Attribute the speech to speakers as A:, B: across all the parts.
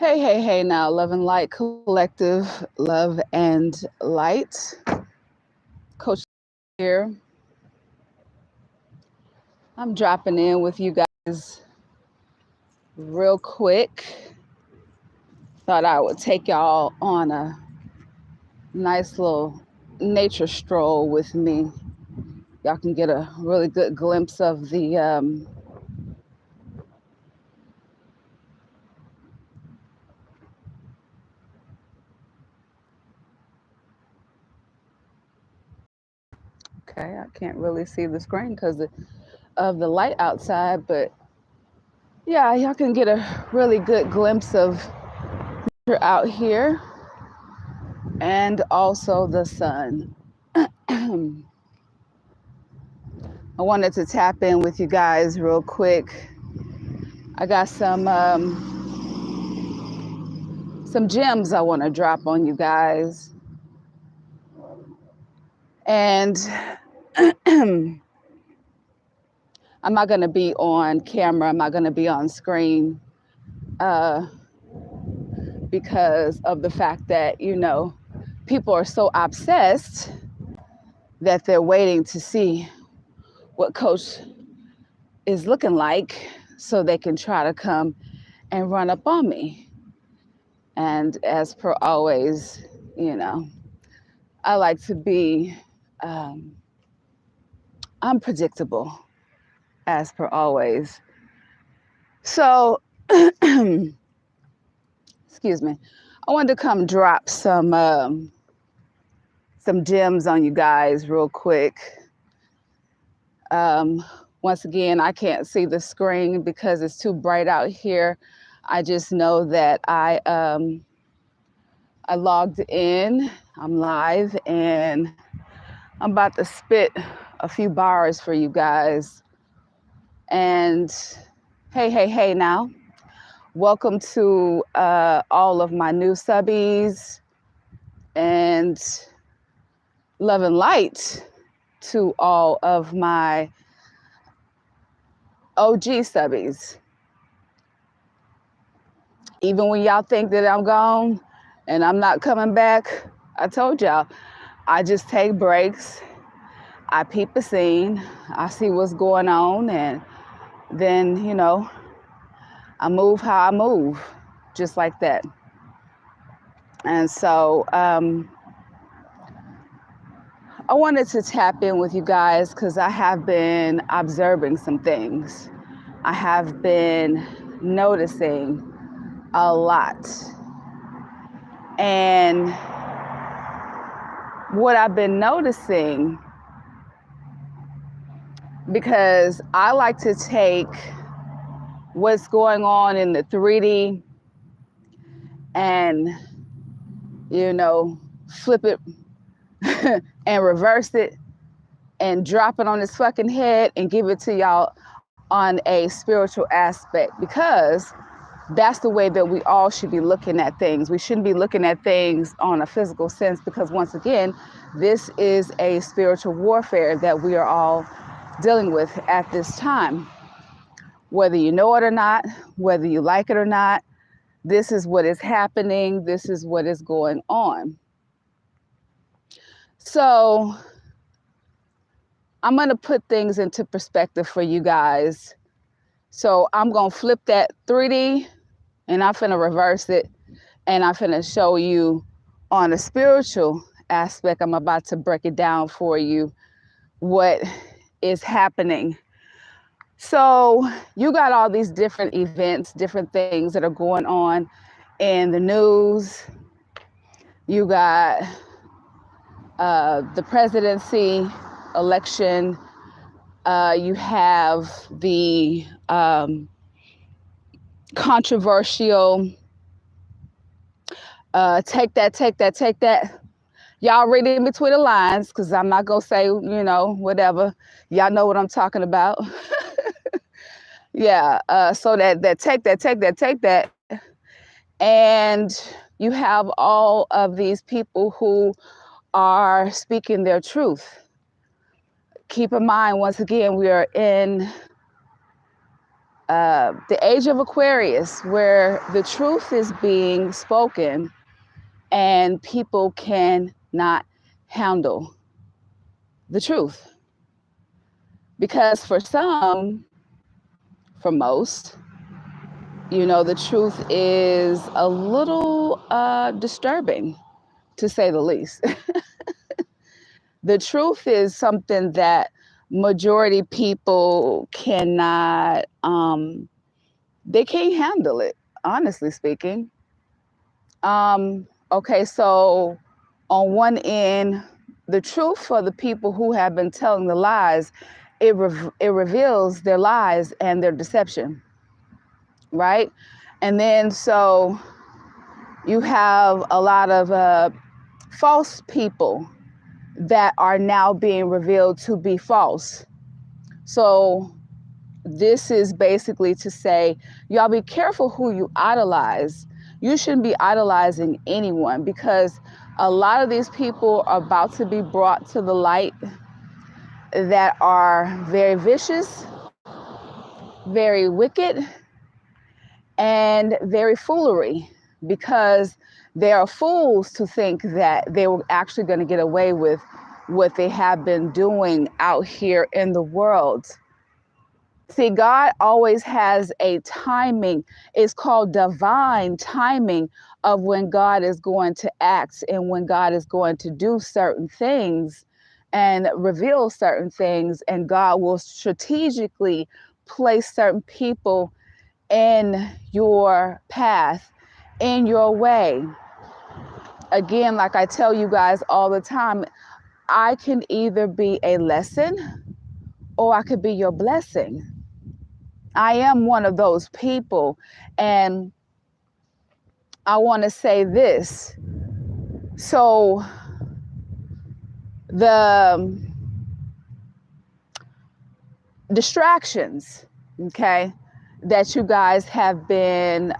A: Hey, hey, hey now, Love and Light Collective, Love and Light. Coach here. I'm dropping in with you guys real quick. Thought I would take y'all on a nice little nature stroll with me. Y'all can get a really good glimpse of the okay, I can't really see the screen because of the light outside, but yeah, y'all can get a really good glimpse of nature out here and also the sun. I wanted to tap in with you guys real quick. I got some gems I want to drop on you guys, and I'm not going to be on camera. I'm not going to be on screen uh, because of the fact that people are so obsessed that they're waiting to see what Coach is looking like so they can try to come and run up on me. And as per always, I like to be unpredictable, as per always. So, excuse me, I wanted to come drop some gems on you guys real quick. Once again, I can't see the screen because it's too bright out here. I just know that I logged in, I'm live, and I'm about to spit a few bars for you guys. And hey, hey, hey now. Welcome to all of my new subbies, and love and light to all of my OG subbies. Even when y'all think that I'm gone and I'm not coming back, I told y'all, I just take breaks. I peep the scene. I see what's going on, and then, I move how I move, just like that. And so I wanted to tap in with you guys because I have been observing some things. I have been noticing a lot. And what I've been noticing, because I like to take what's going on in the 3D and, flip it and reverse it and drop it on his fucking head and give it to y'all on a spiritual aspect, because that's the way that we all should be looking at things. We shouldn't be looking at things on a physical sense, because once again, this is a spiritual warfare that we are all dealing with at this time. Whether you know it or not, whether you like it or not, this is what is happening. This is what is going on. So I'm going to put things into perspective for you guys. So I'm going to flip that 3D and I'm finna reverse it, and I'm finna show you on a spiritual aspect. I'm about to break it down for you, what is happening. So you got all these different events, different things that are going on in the news. You got the presidency election. You have the controversial take that. Y'all read in between the lines, because I'm not going to say, whatever. Y'all know what I'm talking about. Yeah, so that take that. And you have all of these people who are speaking their truth. Keep in mind, once again, we are in the age of Aquarius, where the truth is being spoken and people cannot handle the truth. Because for some, for most, you know, the truth is a little disturbing, to say the least. The truth is something that majority people cannot, they can't handle it, honestly speaking. Okay, so on one end, the truth for the people who have been telling the lies, it reveals their lies and their deception, right? And then so you have a lot of false people that are now being revealed to be false. So this is basically to say, y'all be careful who you idolize. You shouldn't be idolizing anyone, because a lot of these people are about to be brought to the light that are very vicious, very wicked, and very foolery, because they are fools to think that they were actually going to get away with what they have been doing out here in the world. See, God always has a timing. It's called divine timing of when God is going to act and when God is going to do certain things and reveal certain things. And God will strategically place certain people in your path, in your way. Again, like I tell you guys all the time, I can either be a lesson or I could be your blessing. I am one of those people. And I want to say this. So the distractions, okay, that you guys have been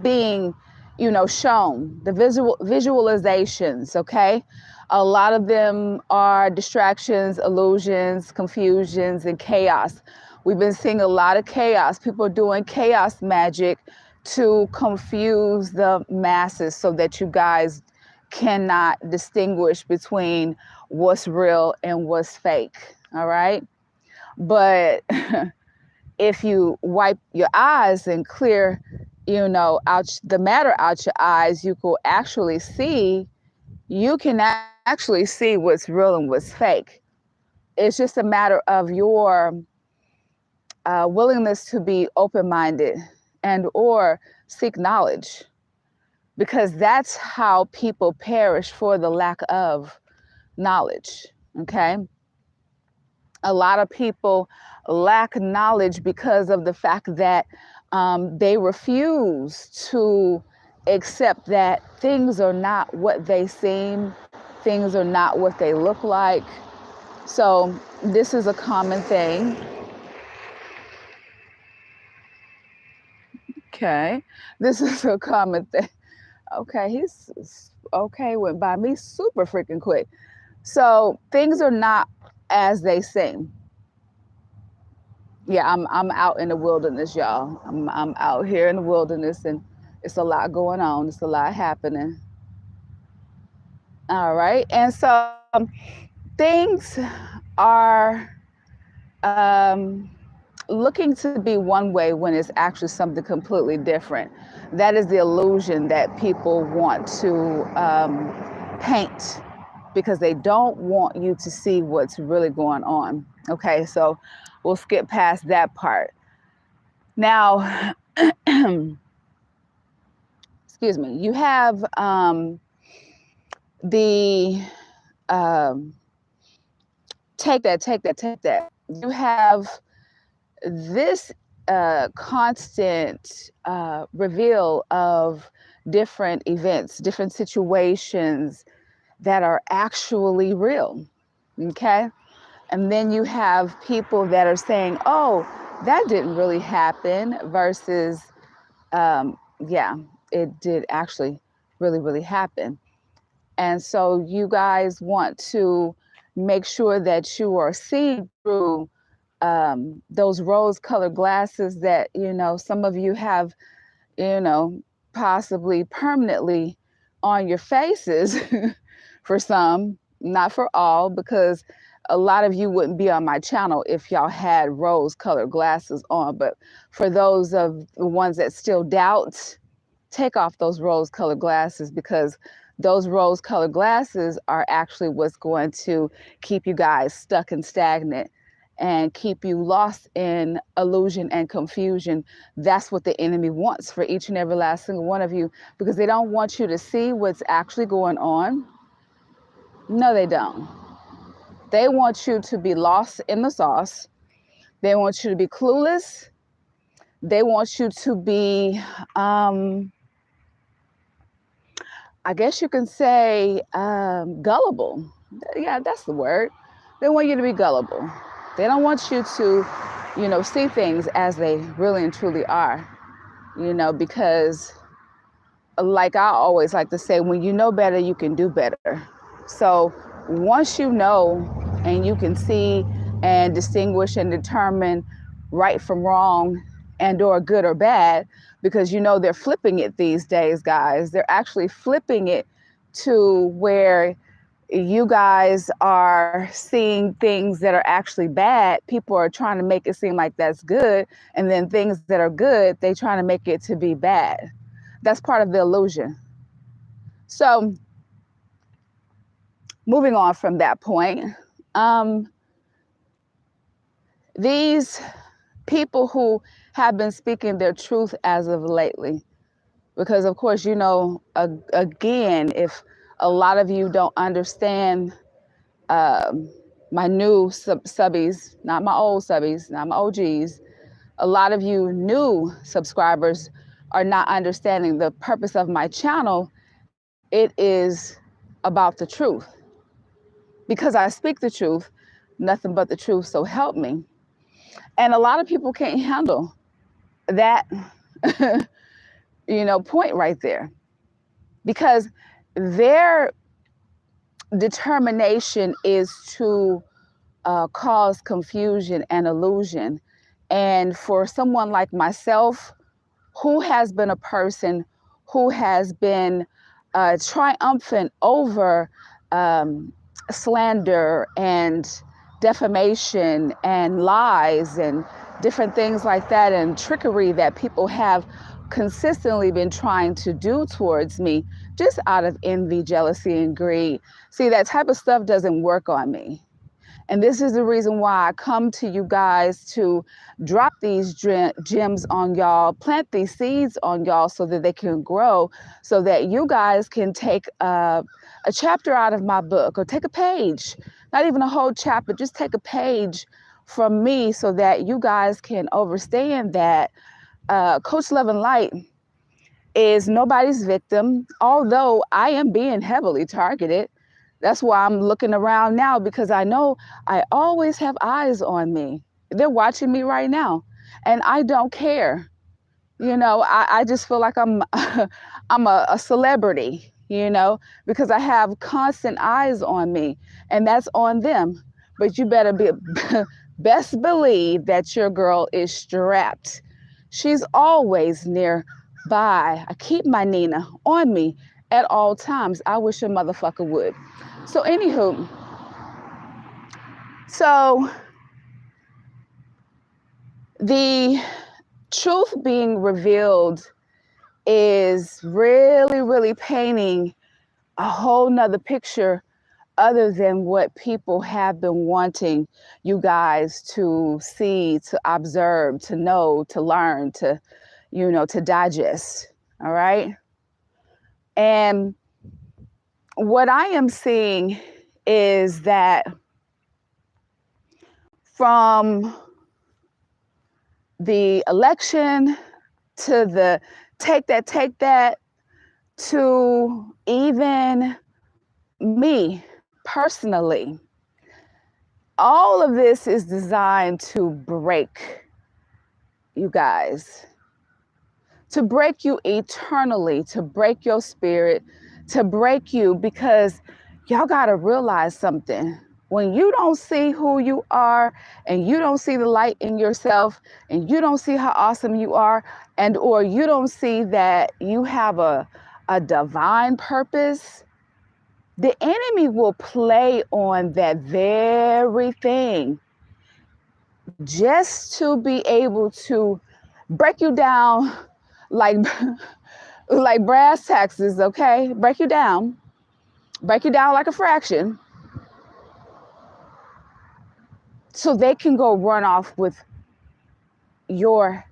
A: being, you know, shown, the visualizations, okay, a lot of them are distractions, illusions, confusions, and chaos. We've been seeing a lot of chaos. People are doing chaos magic to confuse the masses so that you guys cannot distinguish between what's real and what's fake, all right? But if you wipe your eyes and clear, you know, out the matter out your eyes, you can actually see, what's real and what's fake. It's just a matter of your willingness to be open-minded and or seek knowledge, because that's how people perish, for the lack of knowledge, okay? A lot of people lack knowledge because of the fact that they refuse to accept that things are not what they seem, things are not what they look like. So this is a common thing. Okay, this is a common thing. Okay, went by me super freaking quick. So things are not as they seem. Yeah, I'm out in the wilderness, y'all. I'm out here in the wilderness, and it's a lot going on. It's a lot happening. All right, and so things are looking to be one way when it's actually something completely different. That is the illusion that people want to paint, because they don't want you to see what's really going on. Okay, so we'll skip past that part. Now, excuse me, you have the take that. You have this constant reveal of different events, different situations that are actually real, okay? And then you have people that are saying, oh, that didn't really happen, versus, yeah, it did actually really happen. And so you guys want to make sure that you are seeing through those rose-colored glasses that, some of you have, possibly permanently on your faces for some, not for all, because a lot of you wouldn't be on my channel if y'all had rose-colored glasses on. But for those of the ones that still doubt, take off those rose-colored glasses, because those rose-colored glasses are actually what's going to keep you guys stuck and stagnant and keep you lost in illusion and confusion. That's what the enemy wants for each and every last single one of you, because they don't want you to see what's actually going on. No, they don't. They want you to be lost in the sauce. They want you to be clueless. They want you to be, I guess you can say, gullible. Yeah, that's the word. They want you to be gullible. They don't want you to, see things as they really and truly are, because like I always like to say, when you know better, you can do better. So once you know and you can see and distinguish and determine right from wrong and or good or bad, because they're flipping it these days, guys. They're actually flipping it to where you guys are seeing things that are actually bad. People are trying to make it seem like that's good. And then things that are good, they trying to make it to be bad. That's part of the illusion. So moving on from that point, these people who have been speaking their truth as of lately, because of course, again, if a lot of you don't understand my new subbies, not my old subbies, not my OGs, a lot of you new subscribers are not understanding the purpose of my channel. It is about the truth. Because I speak the truth, nothing but the truth, so help me. And a lot of people can't handle that, point right there, because their determination is to cause confusion and illusion. And for someone like myself, who has been a person who has been triumphant over slander and defamation and lies and different things like that, and trickery that people have consistently been trying to do towards me, just out of envy, jealousy, and greed. See, that type of stuff doesn't work on me. And this is the reason why I come to you guys to drop these gems on y'all, plant these seeds on y'all so that they can grow, so that you guys can take a chapter out of my book, or take a page, not even a whole chapter, just take a page from me, so that you guys can understand that Coach Love and Light is nobody's victim, although I am being heavily targeted. That's why I'm looking around now, because I know I always have eyes on me. They're watching me right now, and I don't care. I just feel like I'm a celebrity, because I have constant eyes on me, and that's on them. But you better best believe that your girl is strapped. She's always nearby. I keep my Nina on me at all times. I wish a motherfucker would. So anywho, so the truth being revealed is really, really painting a whole nother picture other than what people have been wanting you guys to see, to observe, to know, to learn, to, to digest. All right. And what I am seeing is that from the election to the take that, to even me personally, all of this is designed to break you guys, to break you eternally, to break your spirit, to break you, because y'all got to realize something. When you don't see who you are, and you don't see the light in yourself, and you don't see how awesome you are, and or you don't see that you have a divine purpose, the enemy will play on that very thing just to be able to break you down like like brass taxes, okay? Break you down like a fraction, so they can go run off with your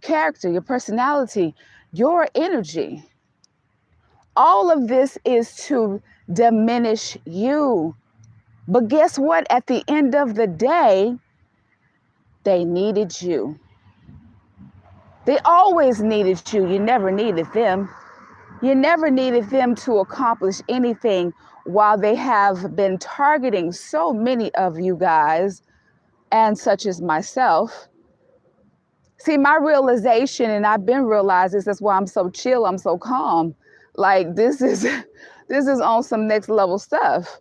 A: character, your personality, your energy. All of this is to diminish you. But guess what? At the end of the day, they needed you. They always needed you. You never needed them. You never needed them to accomplish anything, while they have been targeting so many of you guys, and such as myself. See, my realization, and I've been realizing this, that's why I'm so chill, I'm so calm. Like this is on some next level stuff.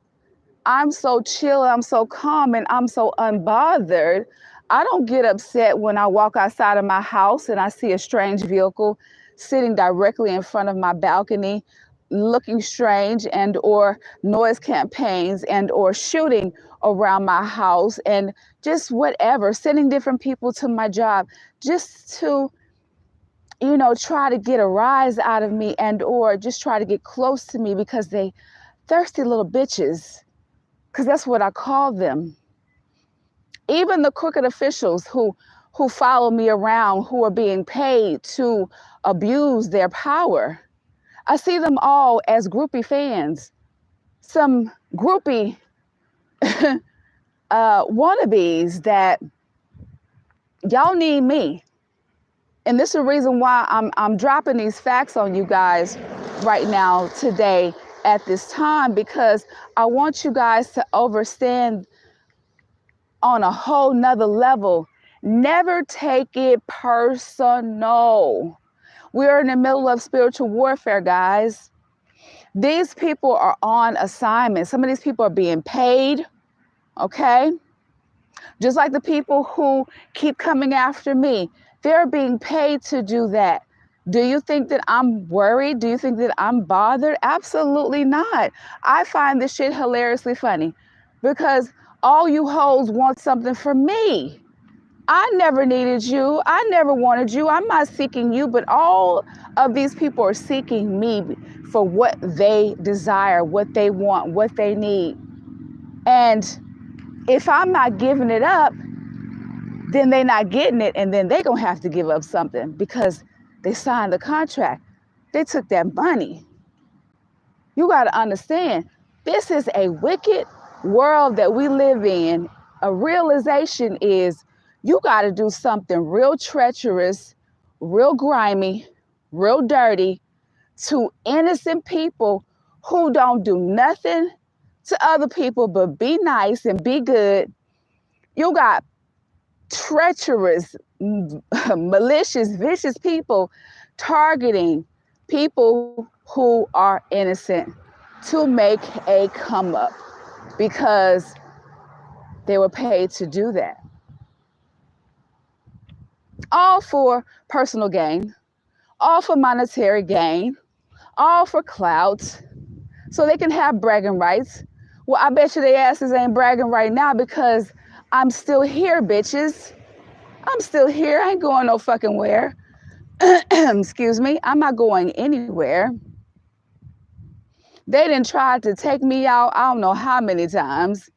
A: I'm so chill, I'm so calm, and I'm so unbothered. I don't get upset when I walk outside of my house and I see a strange vehicle sitting directly in front of my balcony, looking strange, and or noise campaigns, and or shooting around my house, and just whatever, sending different people to my job just to, you know, try to get a rise out of me, and or just try to get close to me, because they thirsty little bitches, because that's what I call them. Even the crooked officials who follow me around, who are being paid to abuse their power, I see them all as groupie fans, some groupie wannabes that y'all need me. And this is the reason why I'm dropping these facts on you guys right now, today, at this time, because I want you guys to understand on a whole nother level. Never take it personal. We're in the middle of spiritual warfare, guys. These people are on assignment. Some of these people are being paid, okay? Just like the people who keep coming after me, they're being paid to do that. Do you think that I'm worried? Do you think that I'm bothered? Absolutely not. I find this shit hilariously funny, because all you hoes want something from me. I never needed you. I never wanted you. I'm not seeking you, but all of these people are seeking me for what they desire, what they want, what they need. And if I'm not giving it up, then they're not getting it, and then they're going to have to give up something, because they signed the contract. They took that money. You got to understand, this is a wicked world that we live in. A realization is you got to do something real treacherous, real grimy, real dirty to innocent people who don't do nothing to other people but be nice and be good. You got treacherous, malicious, vicious people targeting people who are innocent to make a come up, because they were paid to do that. All for personal gain, all for monetary gain, all for clout, so they can have bragging rights. Well, I bet you their asses ain't bragging right now, because I'm still here, bitches. I'm still here. I ain't going no fucking where. Excuse me. I'm not going anywhere. They done tried to take me out, I don't know how many times,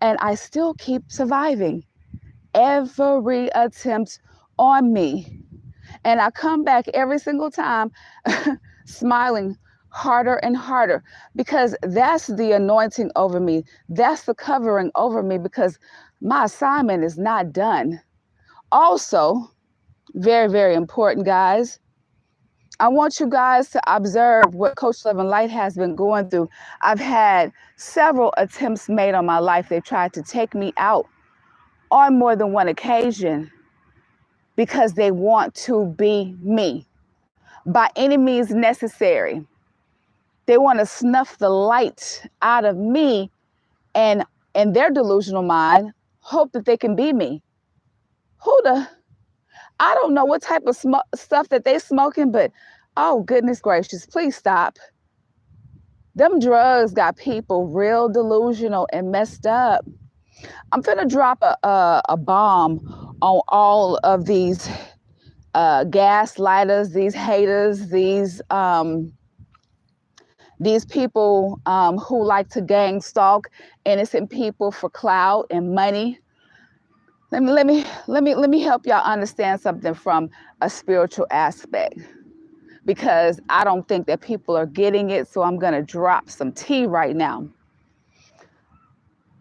A: and I still keep surviving every attempt on me. And I come back every single time smiling harder and harder, because that's the anointing over me. That's the covering over me, because my assignment is not done. Also, very, very important, guys, I want you guys to observe what Coach Love and Light has been going through. I've had several attempts made on my life. They've tried to take me out on more than one occasion, because they want to be me by any means necessary. They want to snuff the light out of me, and in their delusional mind, hope that they can be me. I don't know what type of stuff that they smoking, but oh, goodness gracious, please stop. Them drugs got people real delusional and messed up. I'm finna drop a bomb on all of these gaslighters, these haters, these people who like to gang stalk innocent people for clout and money. Let me help y'all understand something from a spiritual aspect, because I don't think that people are getting it. So I'm gonna drop some tea right now.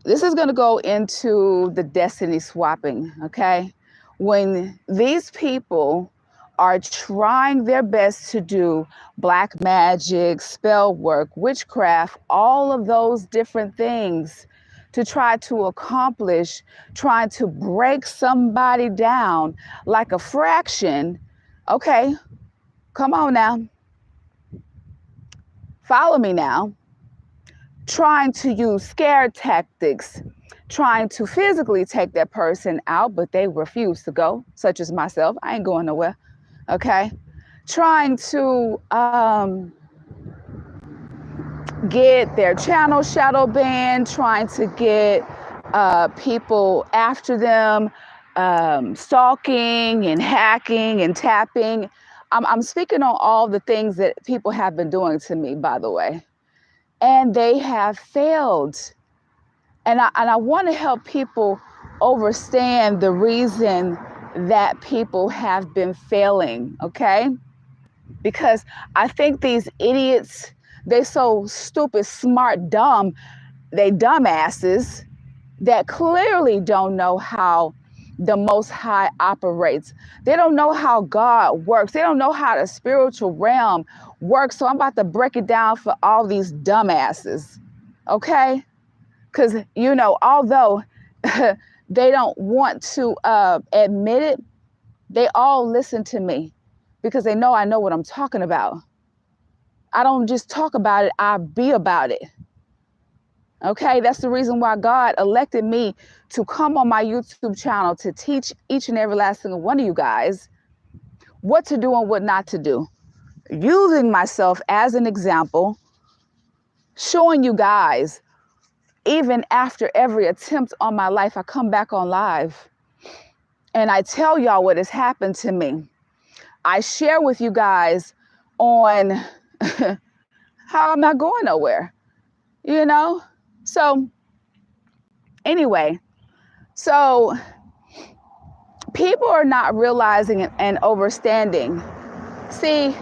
A: This is gonna go into the destiny swapping, okay? When these people are trying their best to do black magic, spell work, witchcraft, all of those different things to try to accomplish, trying to break somebody down like a fraction, okay, come on now, follow me now, trying to use scare tactics, trying to physically take that person out, but they refuse to go, such as myself. I ain't going nowhere. Okay, trying to get their channel shadow banned, trying to get people after them, stalking and hacking and tapping. I'm speaking on all the things that people have been doing to me, by the way, and they have failed. And I want to help people understand the reason that people have been failing, okay? Because I think these idiots, they so stupid, smart, dumb, they dumbasses that clearly don't know how the Most High operates. They don't know how God works. They don't know how the spiritual realm works. So I'm about to break it down for all these dumbasses, okay? Because, you know, although they don't want to admit it, they all listen to me because they know I know what I'm talking about. I don't just talk about it, I be about it. Okay, that's the reason why God elected me to come on my YouTube channel to teach each and every last single one of you guys what to do and what not to do. Using myself as an example, showing you guys, even after every attempt on my life, I come back on live and I tell y'all what has happened to me. I share with you guys on how I'm not going nowhere, you know? So anyway, so people are not realizing and understanding. See,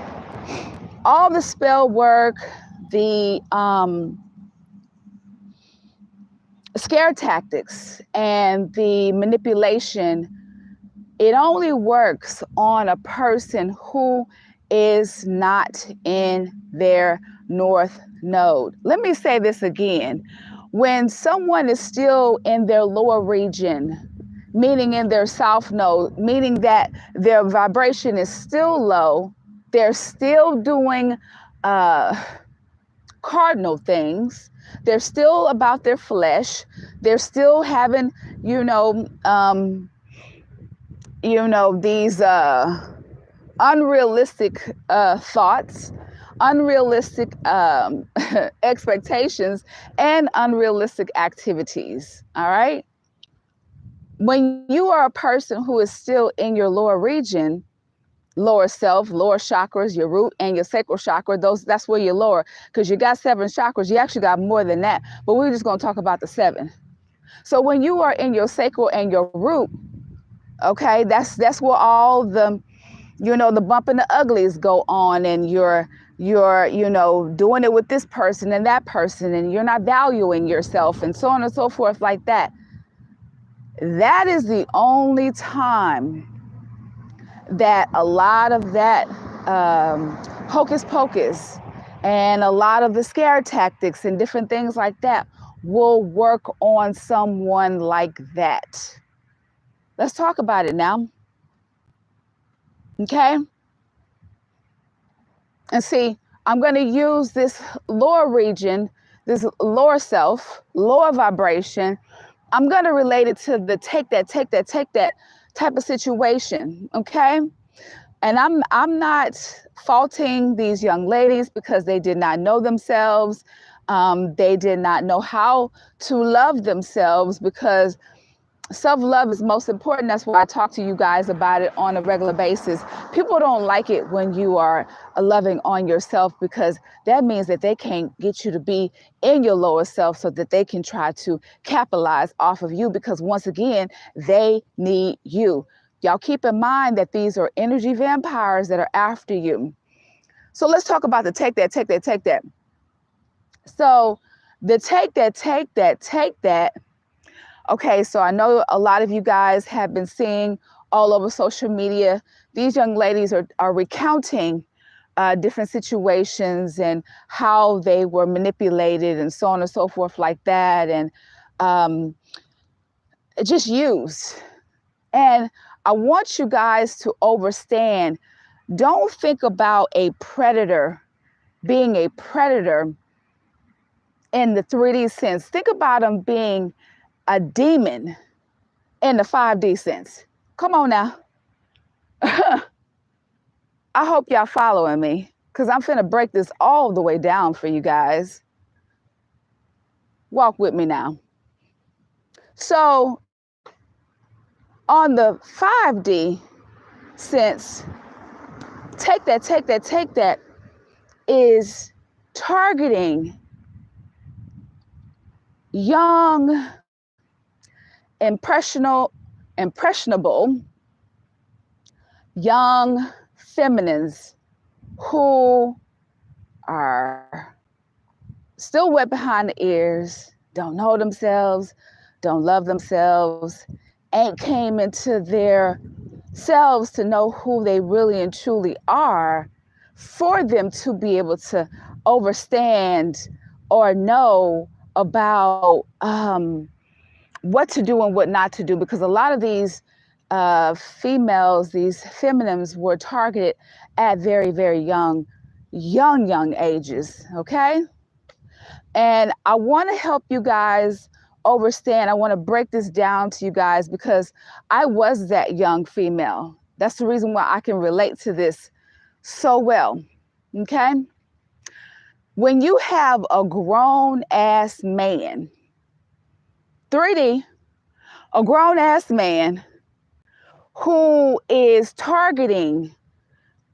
A: all the spell work, the scare tactics, and the manipulation, it only works on a person who is not in their north node. Let me say this again. When someone is still in their lower region, meaning in their south node, meaning that their vibration is still low, they're still doing cardinal things, they're still about their flesh, they're still having, these unrealistic thoughts, unrealistic expectations, and unrealistic activities. All right. When you are a person who is still in your lower region, lower self, lower chakras, your root and your sacral chakra, that's where you're lower, because you got 7 chakras. You actually got more than that, but we're just going to talk about the 7. So when you are in your sacral and your root, okay, that's where all the, the bump and the uglies go on, and you're doing it with this person and that person, and you're not valuing yourself, and so on and so forth like that. That is the only time that a lot of that hocus pocus and a lot of the scare tactics and different things like that will work on someone like that. Let's talk about it now. Okay? And see, I'm going to use this lower region, this lower self, lower vibration. I'm going to relate it to the take that type of situation, okay? And I'm not faulting these young ladies because they did not know themselves. They did not know how to love themselves, because self-love is most important. That's why I talk to you guys about it on a regular basis. People don't like it when you are loving on yourself, because that means that they can't get you to be in your lower self so that they can try to capitalize off of you, because once again, they need you. Y'all keep in mind that these are energy vampires that are after you. So let's talk about the take that. So the take that. Okay, so I know a lot of you guys have been seeing all over social media, these young ladies are recounting different situations and how they were manipulated and so on and so forth like that, and just used. And I want you guys to understand, don't think about a predator being a predator in the 3D sense. Think about them being a demon in the 5D sense. Come on now. I hope y'all following me, because I'm finna break this all the way down for you guys. Walk with me now. So on the 5D sense, take that is targeting young, impressionable young feminines who are still wet behind the ears, don't know themselves, don't love themselves, ain't came into their selves to know who they really and truly are, for them to be able to understand or know about what to do and what not to do. Because a lot of these females, these feminines, were targeted at very, very young ages, okay? And I want to help you guys understand. I want to break this down to you guys, because I was that young female. That's the reason why I can relate to this so well, okay? When you have a grown-ass man, 3D, a grown-ass man who is targeting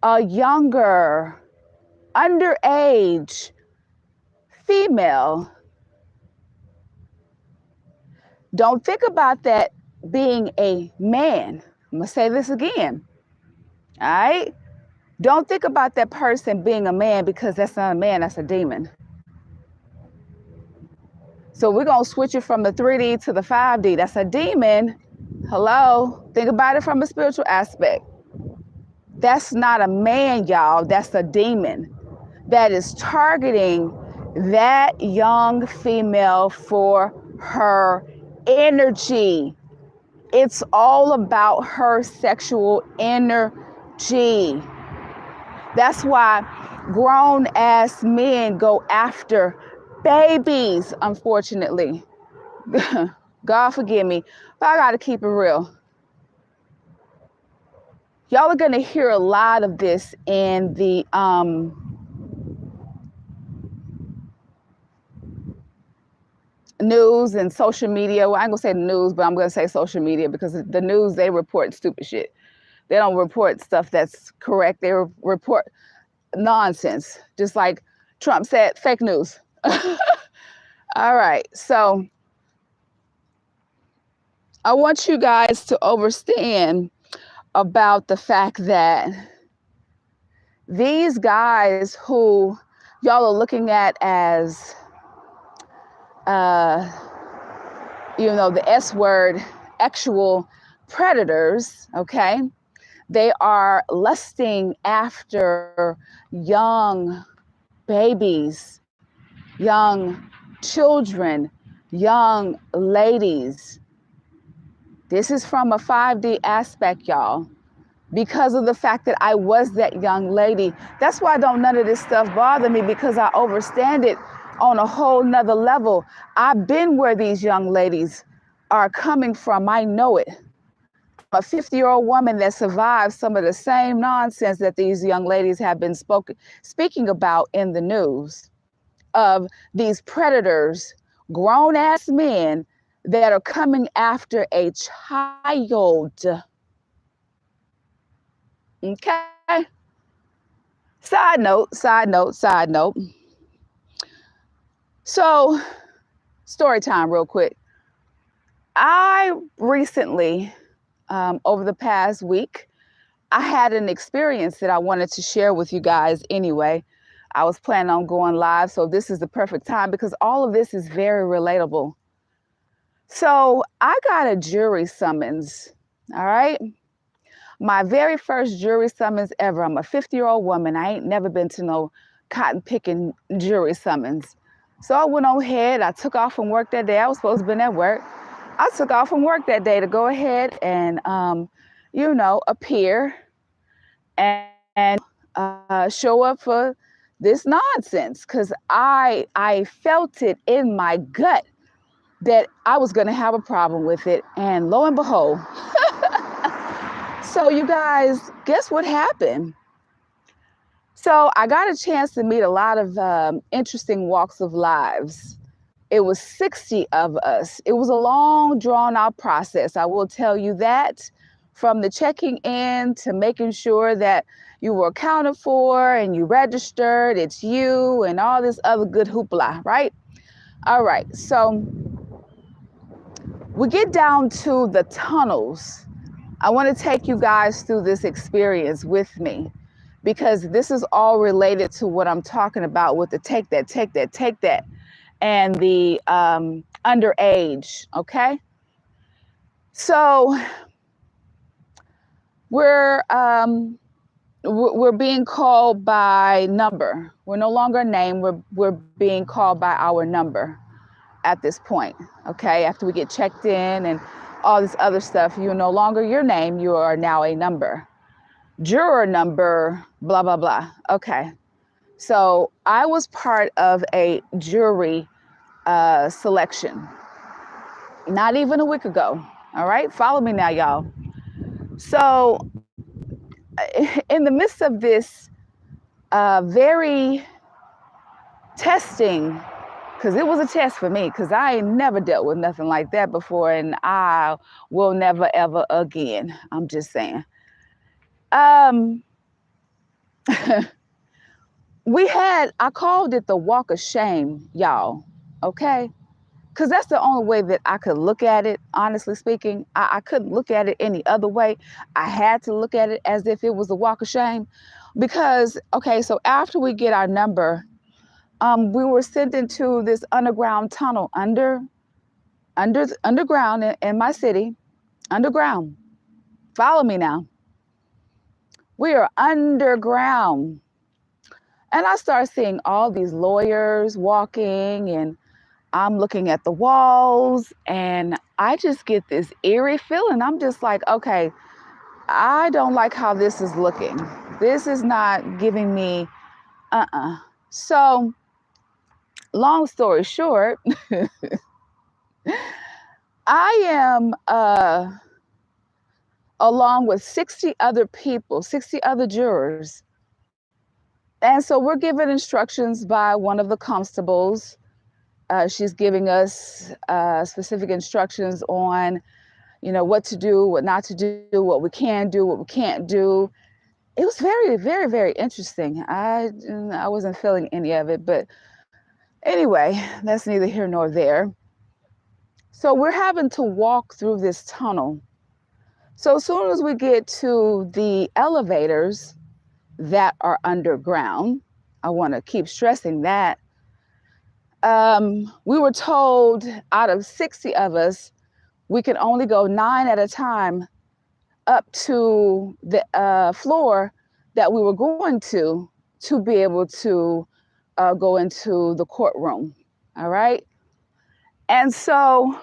A: a younger, underage female, don't think about that being a man. I'm gonna say this again, all right? Don't think about that person being a man, because that's not a man, that's a demon. So we're gonna switch it from the 3D to the 5D. That's a demon. Hello? Think about it from a spiritual aspect. That's not a man, y'all. That's a demon that is targeting that young female for her energy. It's all about her sexual energy. That's why grown-ass men go after babies, unfortunately. God forgive me, but I gotta keep it real. Y'all are gonna hear a lot of this in the news and social media. Well, I ain't gonna say the news, but I'm gonna say social media, because the news, they report stupid shit. They don't report stuff that's correct. They report nonsense, just like Trump said, fake news. All right, so I want you guys to understand about the fact that these guys who y'all are looking at as, the S word, actual predators, okay? They are lusting after young babies, young children, young ladies. This is from a 5D aspect, y'all. because of the fact that I was that young lady. That's why don't none of this stuff bother me, because I understand it on a whole nother level. I've been where these young ladies are coming from. I know it. A 50-year-old woman that survived some of the same nonsense that these young ladies have been speaking about in the news, of these predators, grown ass men that are coming after a child. Okay. Side note, side note, side note. So, story time, real quick. I recently, over the past week, I had an experience that I wanted to share with you guys anyway. I was planning on going live, so this is the perfect time because all of this is very relatable. So, I got a jury summons, all right? My very first jury summons ever. I'm a 50-year-old woman. I ain't never been to no cotton picking jury summons. So I went on ahead. I took off from work that day. I was supposed to have been at work. I took off from work that day to go ahead and, appear and show up for this nonsense, because I felt it in my gut that I was going to have a problem with it. And lo and behold, so you guys, guess what happened? So I got a chance to meet a lot of interesting walks of lives. It was 60 of us. It was a long, drawn out process. I will tell you that, from the checking in to making sure that you were accounted for and you registered, it's you and all this other good hoopla, right? All right, so we get down to the tunnels. I want to take you guys through this experience with me, because this is all related to what I'm talking about with the take that, and the underage, okay? So we're being called by number. We're no longer named, we're being called by our number at this point, okay? After we get checked in and all this other stuff, you're no longer your name, you are now a number. Juror number, blah, blah, blah. Okay. So I was part of a jury selection, not even a week ago. All right. Follow me now, y'all. So in the midst of this very testing, because it was a test for me, because I ain't never dealt with nothing like that before, and I will never, ever again. I'm just saying. I called it the walk of shame, y'all, okay? Because that's the only way that I could look at it, honestly speaking. I couldn't look at it any other way. I had to look at it as if it was a walk of shame. Because, okay, so after we get our number, we were sent into this underground tunnel, underground in my city, underground. Follow me now. We are underground. And I start seeing all these lawyers walking, and I'm looking at the walls, and I just get this eerie feeling. I'm just like, okay, I don't like how this is looking. This is not giving me, So, long story short, I am, along with 60 other people, 60 other jurors. And so we're given instructions by one of the constables. She's giving us specific instructions on, what to do, what not to do, what we can do, what we can't do. It was very, very, very interesting. I wasn't feeling any of it, but anyway, that's neither here nor there. So we're having to walk through this tunnel. So as soon as we get to the elevators that are underground, I want to keep stressing that, we were told out of 60 of us, we can only go 9 at a time up to the floor that we were going to be able to go into the courtroom. All right. And so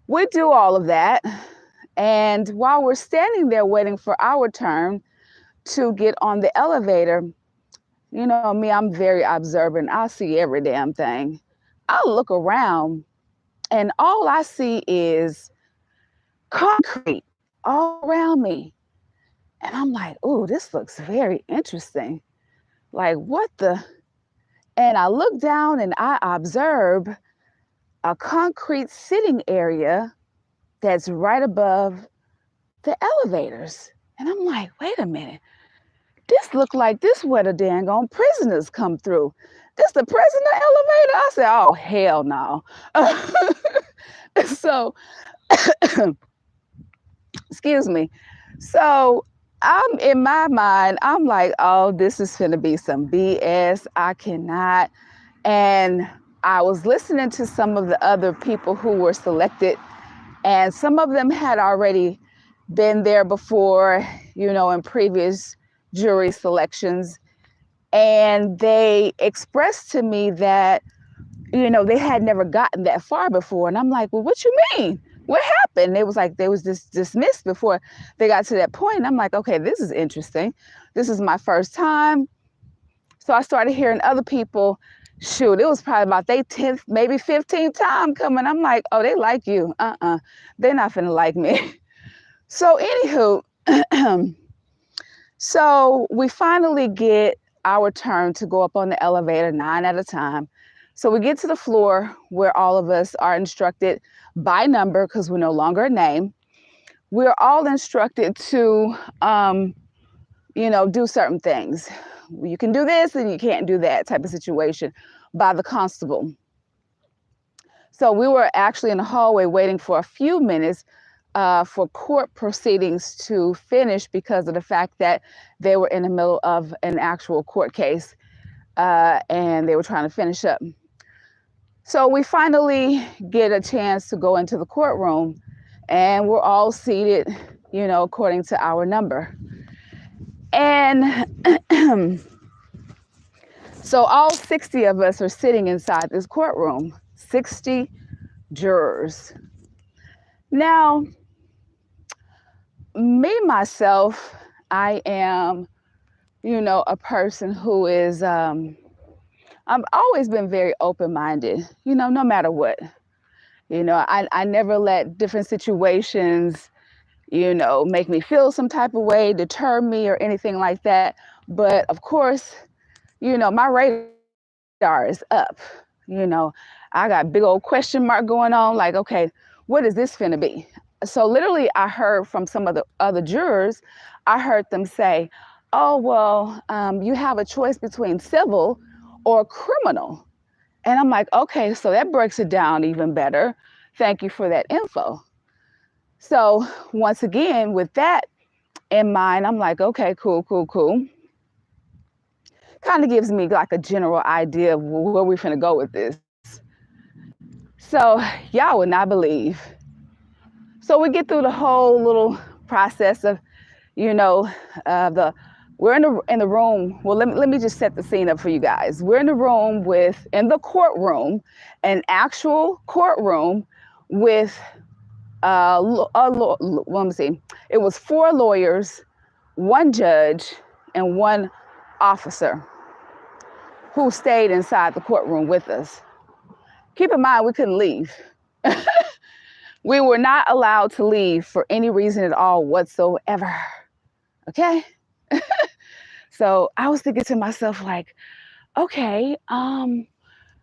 A: we do all of that. And while we're standing there waiting for our turn to get on the elevator, you know me, I'm very observant. I see every damn thing. I look around and all I see is concrete all around me. And I'm like, ooh, this looks very interesting. Like, what the? And I look down and I observe a concrete sitting area that's right above the elevators. And I'm like, wait a minute. This look like this where the dang on prisoners come through. This the prisoner elevator? I said, oh, hell no. So, excuse me. So I'm in my mind, I'm like, oh, this is finna be some BS. I cannot. And I was listening to some of the other people who were selected, and some of them had already been there before, you know, in previous jury selections. And they expressed to me that, you know, they had never gotten that far before. And I'm like, well, what you mean? What happened? It was like they was dismissed before they got to that point. And I'm like, okay, this is interesting. This is my first time. So I started hearing other people, shoot, it was probably about their 10th, maybe 15th time coming. I'm like, oh, they like you. They're not finna like me. So anywho, so we finally get our turn to go up on the elevator 9 at a time. So we get to the floor where all of us are instructed by number, because we're no longer a name. We're all instructed to, you know, do certain things. You can do this and you can't do that type of situation by the constable. So we were actually in the hallway waiting for a few minutes for court proceedings to finish because of the fact that they were in the middle of an actual court case and they were trying to finish up. So we finally get a chance to go into the courtroom, and we're all seated, you know, according to our number. And so all 60 of us are sitting inside this courtroom, 60 jurors. Now, me, myself, I am, you know, a person who is, I've always been very open-minded, you know, no matter what. You know, I never let different situations, you know, make me feel some type of way, deter me or anything like that. But of course, you know, my radar is up. You know, I got big old question mark going on, like, okay, what is this finna be? So literally I heard from some of the other jurors, I heard them say, oh, well, you have a choice between civil or criminal. And I'm like, okay, so that breaks it down even better. Thank you for that info. So once again, with that in mind, I'm like, okay, cool. Kind of gives me like a general idea of where we're finna go with this. So y'all would not believe. So we get through the whole little process of, you know, we're in the room. Well, let me just set the scene up for you guys. We're in the room in the courtroom, an actual courtroom with, let me see. It was 4 lawyers, 1 judge, and 1 officer who stayed inside the courtroom with us. Keep in mind, we couldn't leave. We were not allowed to leave for any reason at all whatsoever. Okay? So I was thinking to myself, like, okay,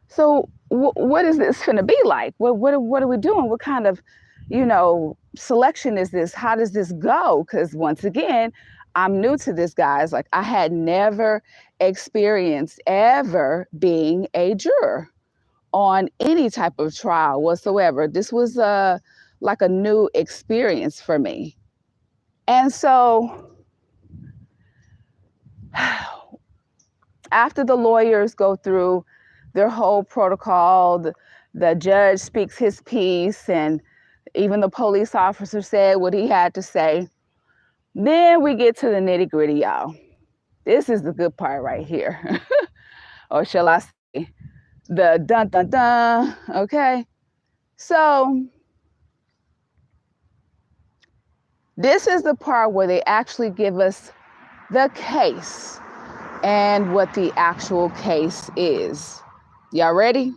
A: so what is this gonna be like? What are we doing? What kind of, you know, selection is this? How does this go? Because once again, I'm new to this, guys. Like, I had never experienced ever being a juror on any type of trial whatsoever. This was like a new experience for me. And so after the lawyers go through their whole protocol, the judge speaks his piece, and even the police officer said what he had to say. Then we get to the nitty-gritty, y'all. This is the good part right here. Or shall I say, the dun dun dun, okay? So This is the part where they actually give us the case and what the actual case is. Y'all ready?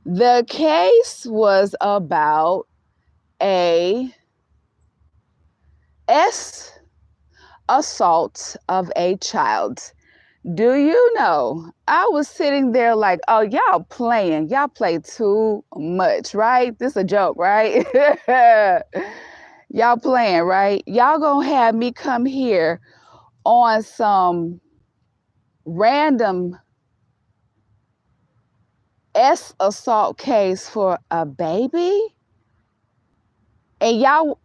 A: The case was about a assault of a child. Do you know, I was sitting there like, oh, y'all playing. Y'all play too much, right? This is a joke, right? Y'all playing, right? Y'all gonna have me come here on some random assault case for a baby? And y'all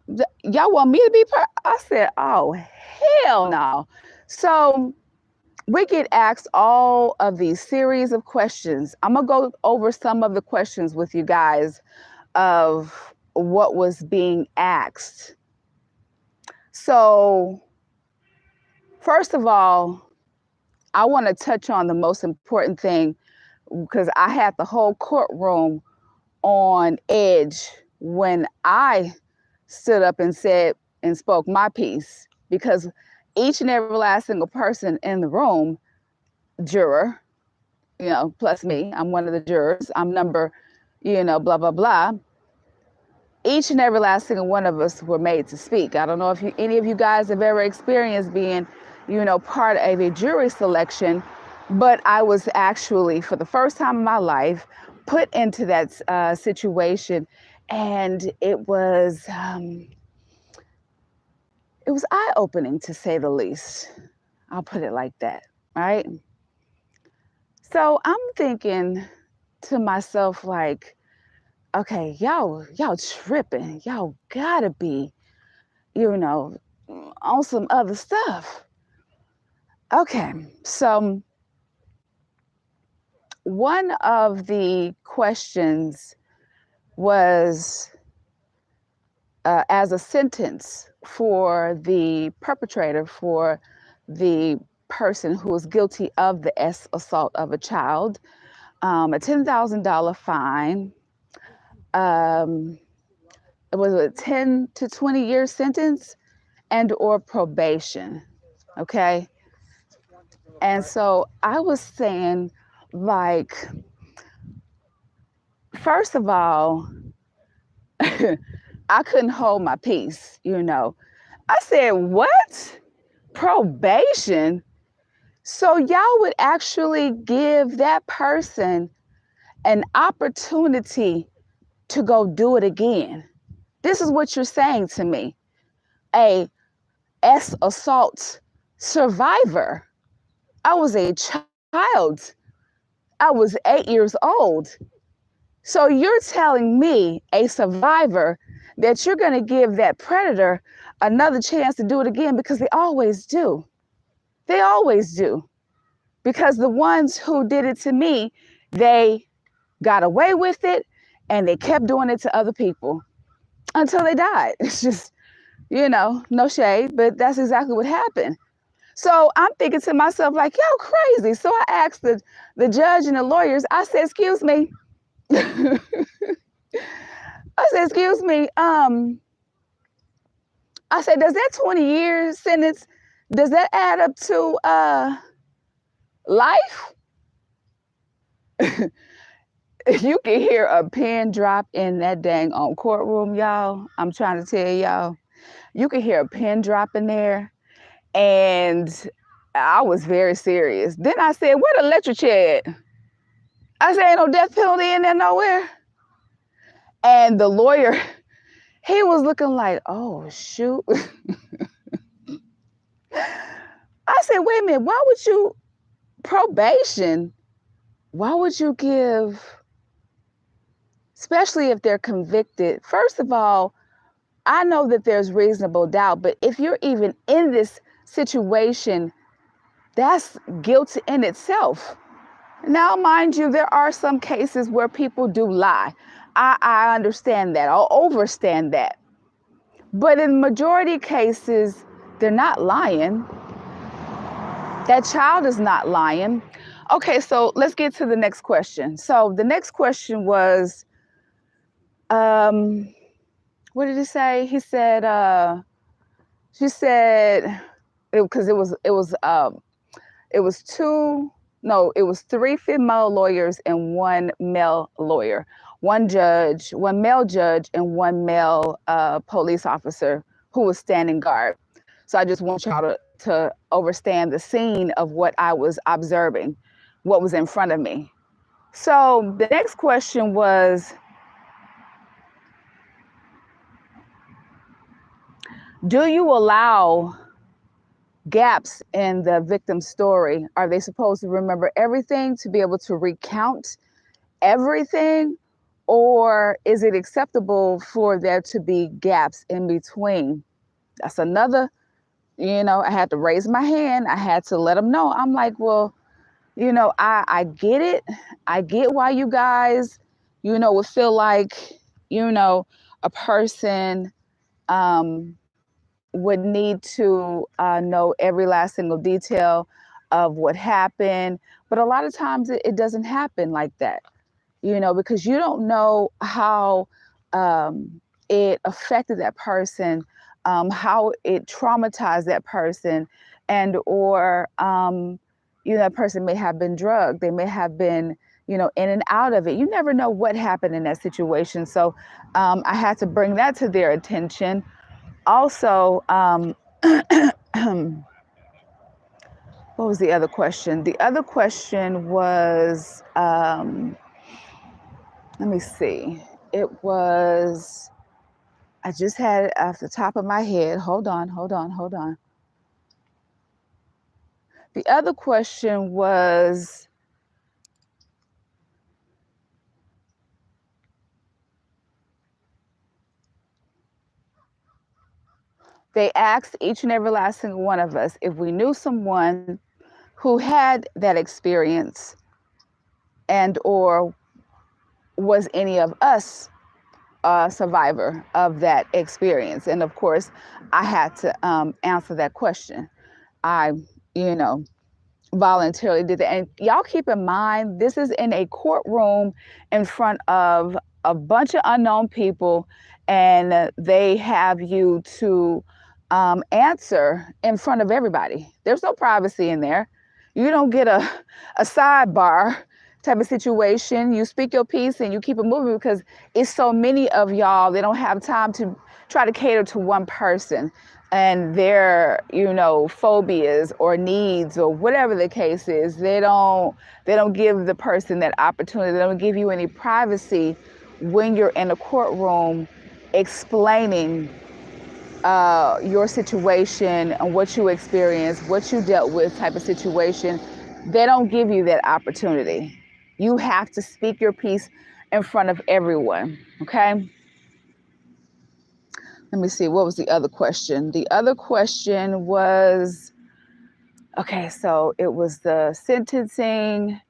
A: want me to be I said, oh, hell no. So we get asked all of these series of questions. I'm gonna go over some of the questions with you guys of what was being asked. So first of all, I want to touch on the most important thing, because I had the whole courtroom on edge when I stood up and said and spoke my piece, because each and every last single person in the room, juror, plus me, I'm one of the jurors, I'm number, blah, blah, blah. Each and every last single one of us were made to speak. I don't know if any of you guys have ever experienced being, part of a jury selection, but I was actually, for the first time in my life, put into that situation, and it was eye-opening, to say the least. I'll put it like that, right? So I'm thinking to myself, like, okay, y'all tripping. Y'all gotta be, on some other stuff. Okay, so one of the questions was as a sentence for the perpetrator, for the person who was guilty of the assault of a child, a $10,000 fine. It was a 10 to 20 year sentence and or probation. Okay. And so I was saying, like, first of all, I couldn't hold my peace, I said, what? Probation? So y'all would actually give that person an opportunity to go do it again. This is what you're saying to me. A assault survivor. I was a child. I was 8 years old. So you're telling me, a survivor, that you're going to give that predator another chance to do it again, because they always do. They always do. Because the ones who did it to me, they got away with it and they kept doing it to other people until they died. It's just, no shade, but that's exactly what happened. So I'm thinking to myself, like, y'all crazy. So I asked the judge and the lawyers, I said, excuse me. I said, excuse me. I said, does that 20-year sentence, does that add up to life? You can hear a pin drop in that dang on courtroom, y'all. I'm trying to tell y'all. You can hear a pin drop in there. And I was very serious. Then I said, where the literature at? I said, ain't no death penalty in there nowhere. And the lawyer, he was looking like, oh, shoot. I said, wait a minute, why would you, probation, why would you give, especially if they're convicted? First of all, I know that there's reasonable doubt, but if you're even in this situation, that's guilt in itself. Now, mind you, there are some cases where people do lie. I understand that. I'll overstand that. But in majority cases, they're not lying. That child is not lying. Okay, so let's get to the next question. So the next question was, what did he say? He said, she said, because it was three female lawyers and one male lawyer, one male judge, and one male police officer who was standing guard. So I just want y'all to understand the scene of what I was observing, what was in front of me. So the next question was, do you allow gaps in the victim's story? Are they supposed to remember everything to be able to recount everything? Or is it acceptable for there to be gaps in between? That's another, I had to raise my hand. I had to let them know. I'm like, well, I get it. I get why you guys, would feel like, a person would need to know every last single detail of what happened. But a lot of times it doesn't happen like that, because you don't know how it affected that person, how it traumatized that person, and or that person may have been drugged. They may have been, in and out of it. You never know what happened in that situation. So I had to bring that to their attention. Also, what was the other question? The other question was, let me see. It was, I just had it off the top of my head. Hold on. The other question was, they asked each and every last single one of us if we knew someone who had that experience, and or was any of us a survivor of that experience. And of course, I had to answer that question. I, voluntarily did that. And y'all keep in mind, this is in a courtroom in front of a bunch of unknown people, and they have you to answer in front of everybody. There's no privacy in there. You don't get a sidebar type of situation. You speak your piece and you keep it moving, because it's so many of y'all. They don't have time to try to cater to one person and their, phobias or needs or whatever the case is. They don't give the person that opportunity. They don't give you any privacy when you're in a courtroom explaining your situation and what you experienced, what you dealt with type of situation. They don't give you that opportunity. You have to speak your piece in front of everyone, okay? Let me see, what was the other question? The other question was, okay, so it was the sentencing,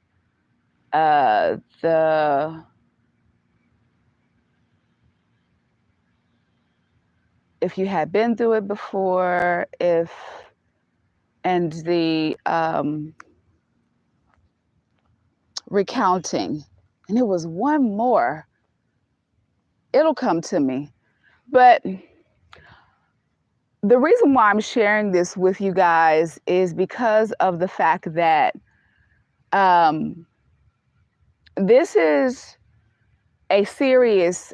A: if you had been through it before, and the recounting. And it was one more. It'll come to me. But the reason why I'm sharing this with you guys is because of the fact that this is a serious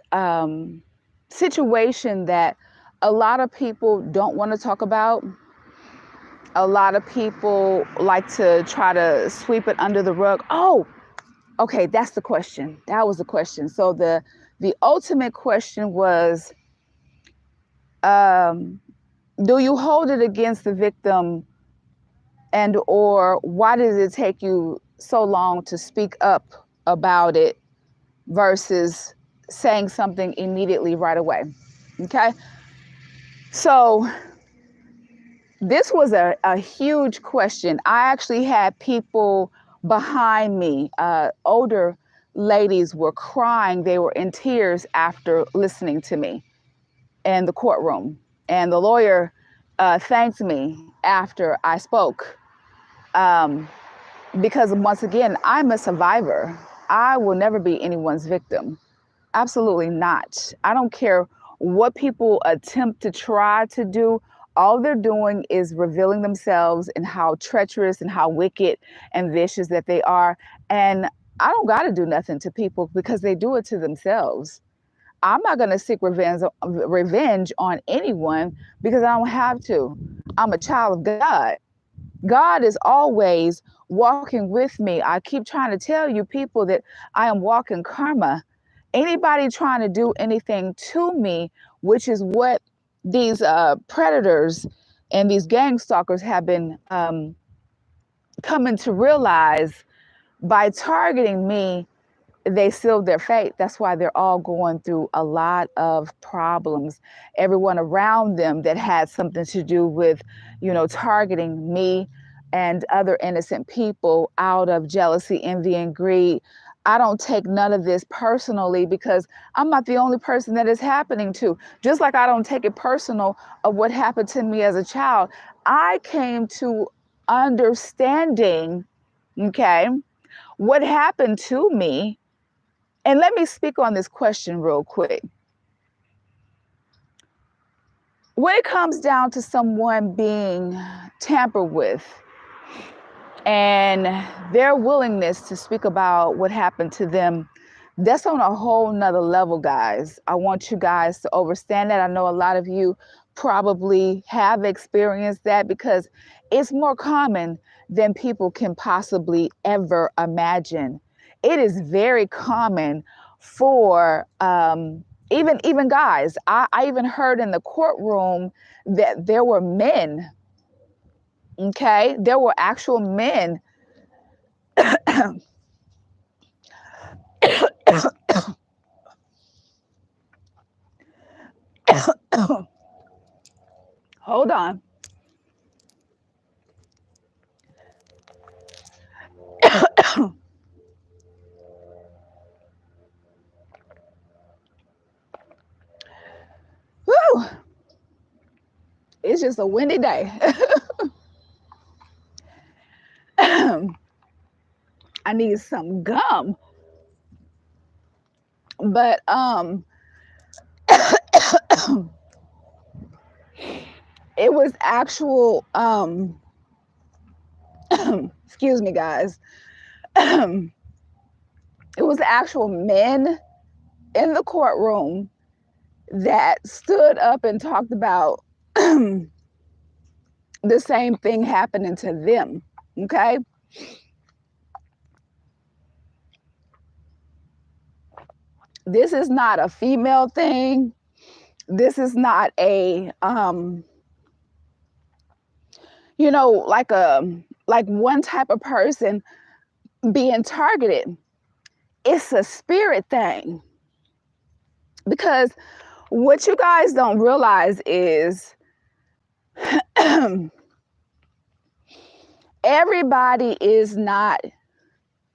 A: situation that a lot of people don't want to talk about. A lot of people like to try to sweep it under the rug. Oh, okay, that's the question. That was the question. So the ultimate question was, do you hold it against the victim, and or why does it take you so long to speak up about it versus saying something immediately right away? Okay. So this was a huge question. I actually had people behind me, older ladies were crying. They were in tears after listening to me in the courtroom. And the lawyer thanked me after I spoke. Because once again, I'm a survivor. I will never be anyone's victim. Absolutely not. I don't care what people attempt to try to do, all they're doing is revealing themselves and how treacherous and how wicked and vicious that they are. And I don't got to do nothing to people because they do it to themselves. I'm not going to seek revenge on anyone because I don't have to. I'm a child of God. God is always walking with me. I keep trying to tell you people that I am walking karma. Anybody trying to do anything to me, which is what these predators and these gang stalkers have been coming to realize by targeting me, they sealed their fate. That's why they're all going through a lot of problems. Everyone around them that had something to do with, targeting me and other innocent people out of jealousy, envy, and greed. I don't take none of this personally because I'm not the only person that is happening to. Just like I don't take it personal of what happened to me as a child. I came to understanding, okay, what happened to me. And let me speak on this question real quick. When it comes down to someone being tampered with and their willingness to speak about what happened to them, that's on a whole nother level, guys. I want you guys to understand that. I know a lot of you probably have experienced that because it's more common than people can possibly ever imagine. It is very common for even guys. I even heard in the courtroom that there were men, okay? There were actual men hold on. Woo! It's just a windy day. I need some gum. But it was actual excuse me guys. It was actual men in the courtroom that stood up and talked about the same thing happening to them. Okay. This is not a female thing. This is not a like one type of person being targeted. It's a spirit thing. Because what you guys don't realize is everybody is not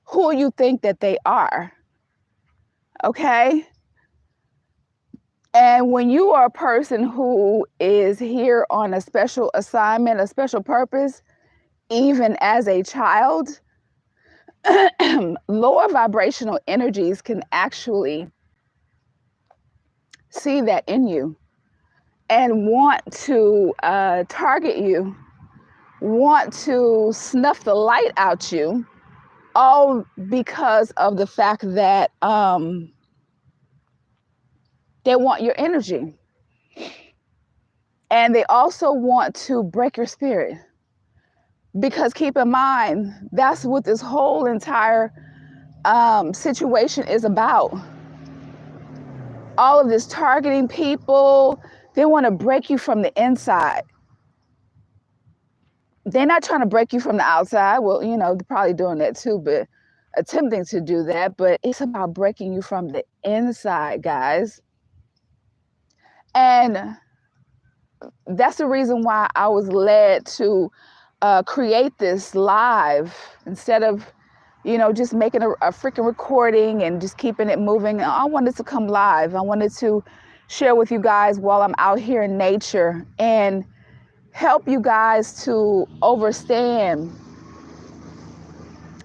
A: who you think that they are. Okay? And when you are a person who is here on a special assignment, a special purpose, even as a child, lower vibrational energies can actually see that in you and want to target you, want to snuff the light out you, all because of the fact that they want your energy. And they also want to break your spirit. Because keep in mind, that's what this whole entire situation is about. All of this targeting people, they want to break you from the inside. They're not trying to break you from the outside. Well, they're probably doing that too, but attempting to do that. But it's about breaking you from the inside, guys. And that's the reason why I was led to create this live instead of, just making a freaking recording and just keeping it moving. I wanted to come live. I wanted to share with you guys while I'm out here in nature and help you guys to understand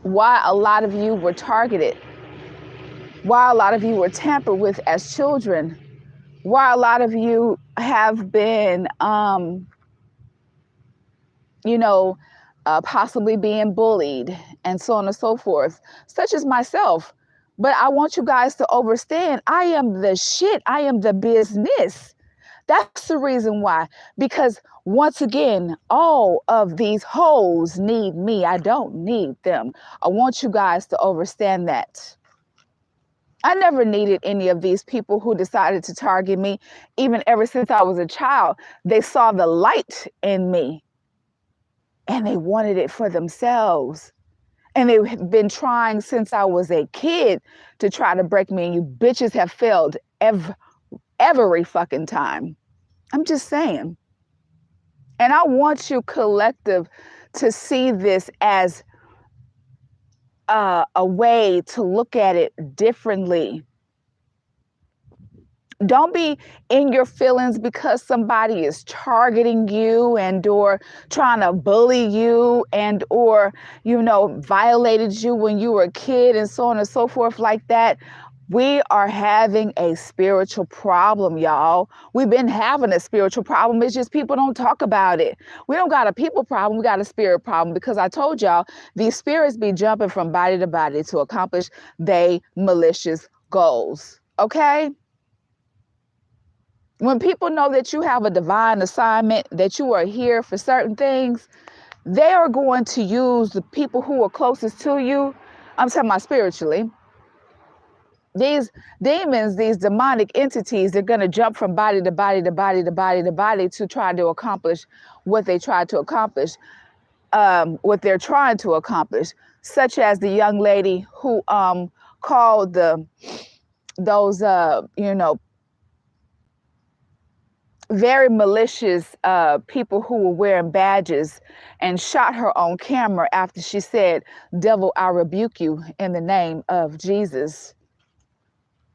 A: why a lot of you were targeted, why a lot of you were tampered with as children, why a lot of you have been, you know, possibly being bullied and so on and so forth, such as myself. But I want you guys to understand, I am the shit. I am the business. That's the reason why. Because once again, all of these hoes need me. I don't need them. I want you guys to understand that. I never needed any of these people who decided to target me. Even ever since I was a child, they saw the light in me and they wanted it for themselves. And they've been trying since I was a kid to try to break me. And you bitches have failed every fucking time. I'm just saying. And I want you collective to see this as a way to look at it differently. Don't be in your feelings because somebody is targeting you and or trying to bully you and or, you know, violated you when you were a kid and so on and so forth like that. We are having a spiritual problem, y'all. We've been having a spiritual problem. It's just people don't talk about it. We don't got a people problem. We got a spirit problem because I told y'all these spirits be jumping from body to body to accomplish they malicious goals. Okay? When people know that you have a divine assignment, that you are here for certain things, they are going to use the people who are closest to you. I'm talking about spiritually. These demons, these demonic entities, they're going to jump from body to body to body to body to body to try to accomplish what they try to accomplish, what they're trying to accomplish, such as the young lady who called those, you know, very malicious people who were wearing badges and shot her on camera after she said, "Devil, I rebuke you in the name of Jesus."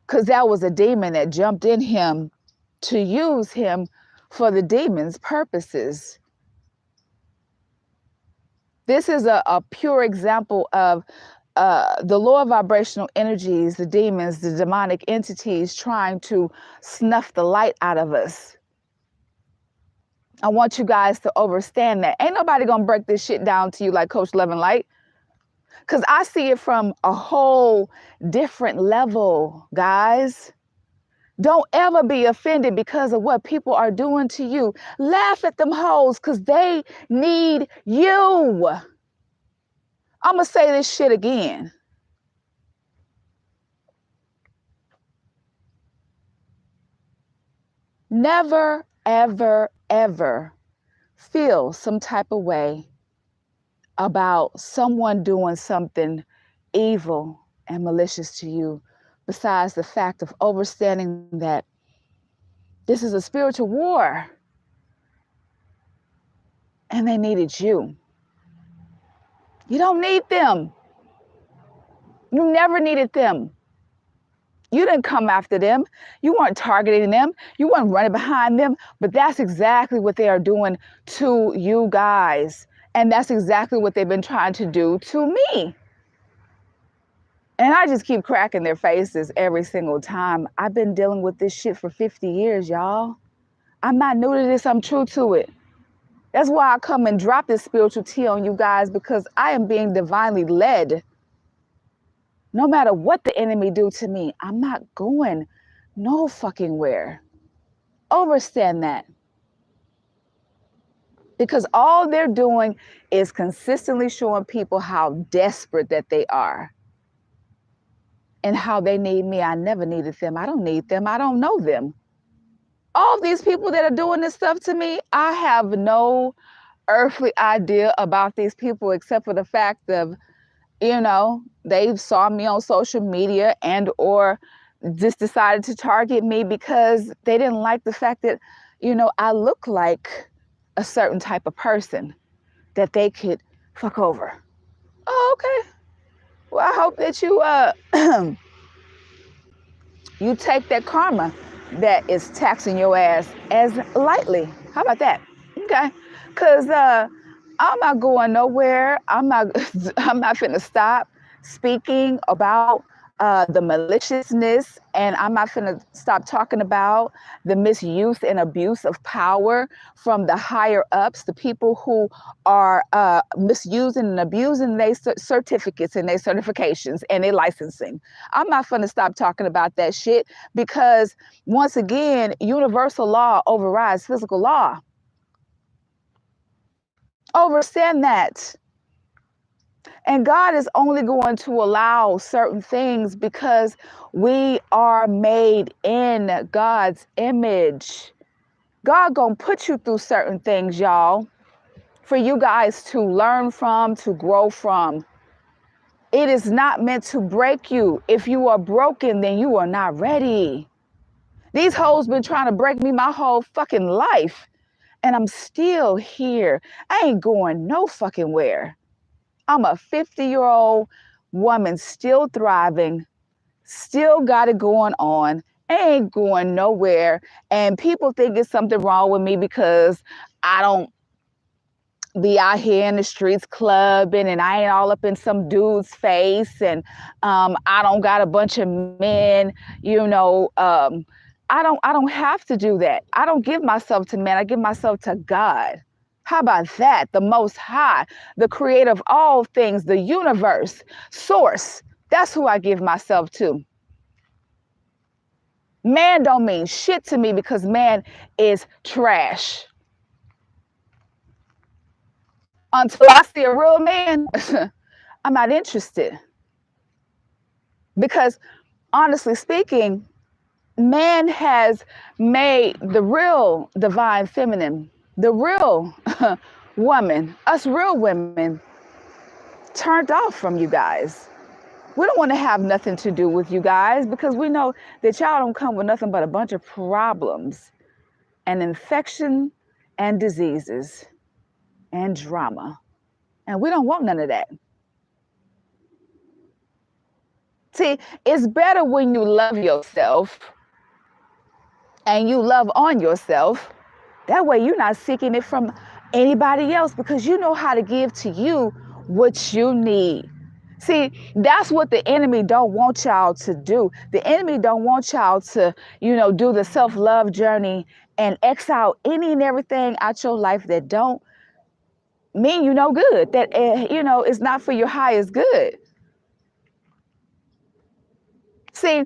A: Because that was a demon that jumped in him to use him for the demon's purposes. This is a pure example of the lower vibrational energies, the demons, the demonic entities trying to snuff the light out of us. I want you guys to understand that. Ain't nobody gonna break this shit down to you like Coach Love and Light. Because I see it from a whole different level, guys. Don't ever be offended because of what people are doing to you. Laugh at them hoes because they need you. I'm gonna say this shit again. Never, ever, ever feel some type of way about someone doing something evil and malicious to you, besides the fact of understanding that this is a spiritual war and they needed you. You don't need them. You never needed them. You didn't come after them. You weren't targeting them. You weren't running behind them. But that's exactly what they are doing to you guys. And that's exactly what they've been trying to do to me. And I just keep cracking their faces every single time. I've been dealing with this shit for 50 years, y'all. I'm not new to this. I'm true to it. That's why I come and drop this spiritual tea on you guys, because I am being divinely led. No matter what the enemy do to me, I'm not going no fucking where. Understand that. Because all they're doing is consistently showing people how desperate that they are and how they need me. I never needed them. I don't need them. I don't know them. All these people that are doing this stuff to me, I have no earthly idea about these people except for the fact of, you know, they saw me on social media and or just decided to target me because they didn't like the fact that, you know, I look like a certain type of person that they could fuck over. Oh, okay. Well, I hope that you you take that karma that is taxing your ass as lightly. How about that? Okay. Cause I'm not going nowhere. I'm not finna stop speaking about the maliciousness, and I'm not going to stop talking about the misuse and abuse of power from the higher ups, the people who are misusing and abusing their certificates and their certifications and their licensing. I'm not going to stop talking about that shit because, once again, universal law overrides physical law. Understand that. And God is only going to allow certain things because we are made in God's image. God gonna put you through certain things, y'all, for you guys to learn from, to grow from. It is not meant to break you. If you are broken, then you are not ready. These hoes been trying to break me my whole fucking life, and I'm still here. I ain't going no fucking where. I'm a 50-year-old woman still thriving, still got it going on, ain't going nowhere. And people think it's something wrong with me because I don't be out here in the streets clubbing and I ain't all up in some dude's face, and I don't got a bunch of men, I don't have to do that. I don't give myself to men. I give myself to God. How about that? The Most High, the creator of all things, the universe, source. That's who I give myself to. Man don't mean shit to me because man is trash. Until I see a real man, I'm not interested. Because honestly speaking, man has made the real divine feminine, the real woman, us real women, turned off from you guys. We don't want to have nothing to do with you guys because we know that y'all don't come with nothing but a bunch of problems and infection and diseases and drama. And we don't want none of that. See, it's better when you love yourself and you love on yourself. That way you're not seeking it from anybody else because you know how to give to you what you need. See, that's what the enemy don't want y'all to do. The enemy don't want y'all to, do the self-love journey and X out any and everything out your life that don't mean you no good, that, is not for your highest good. See,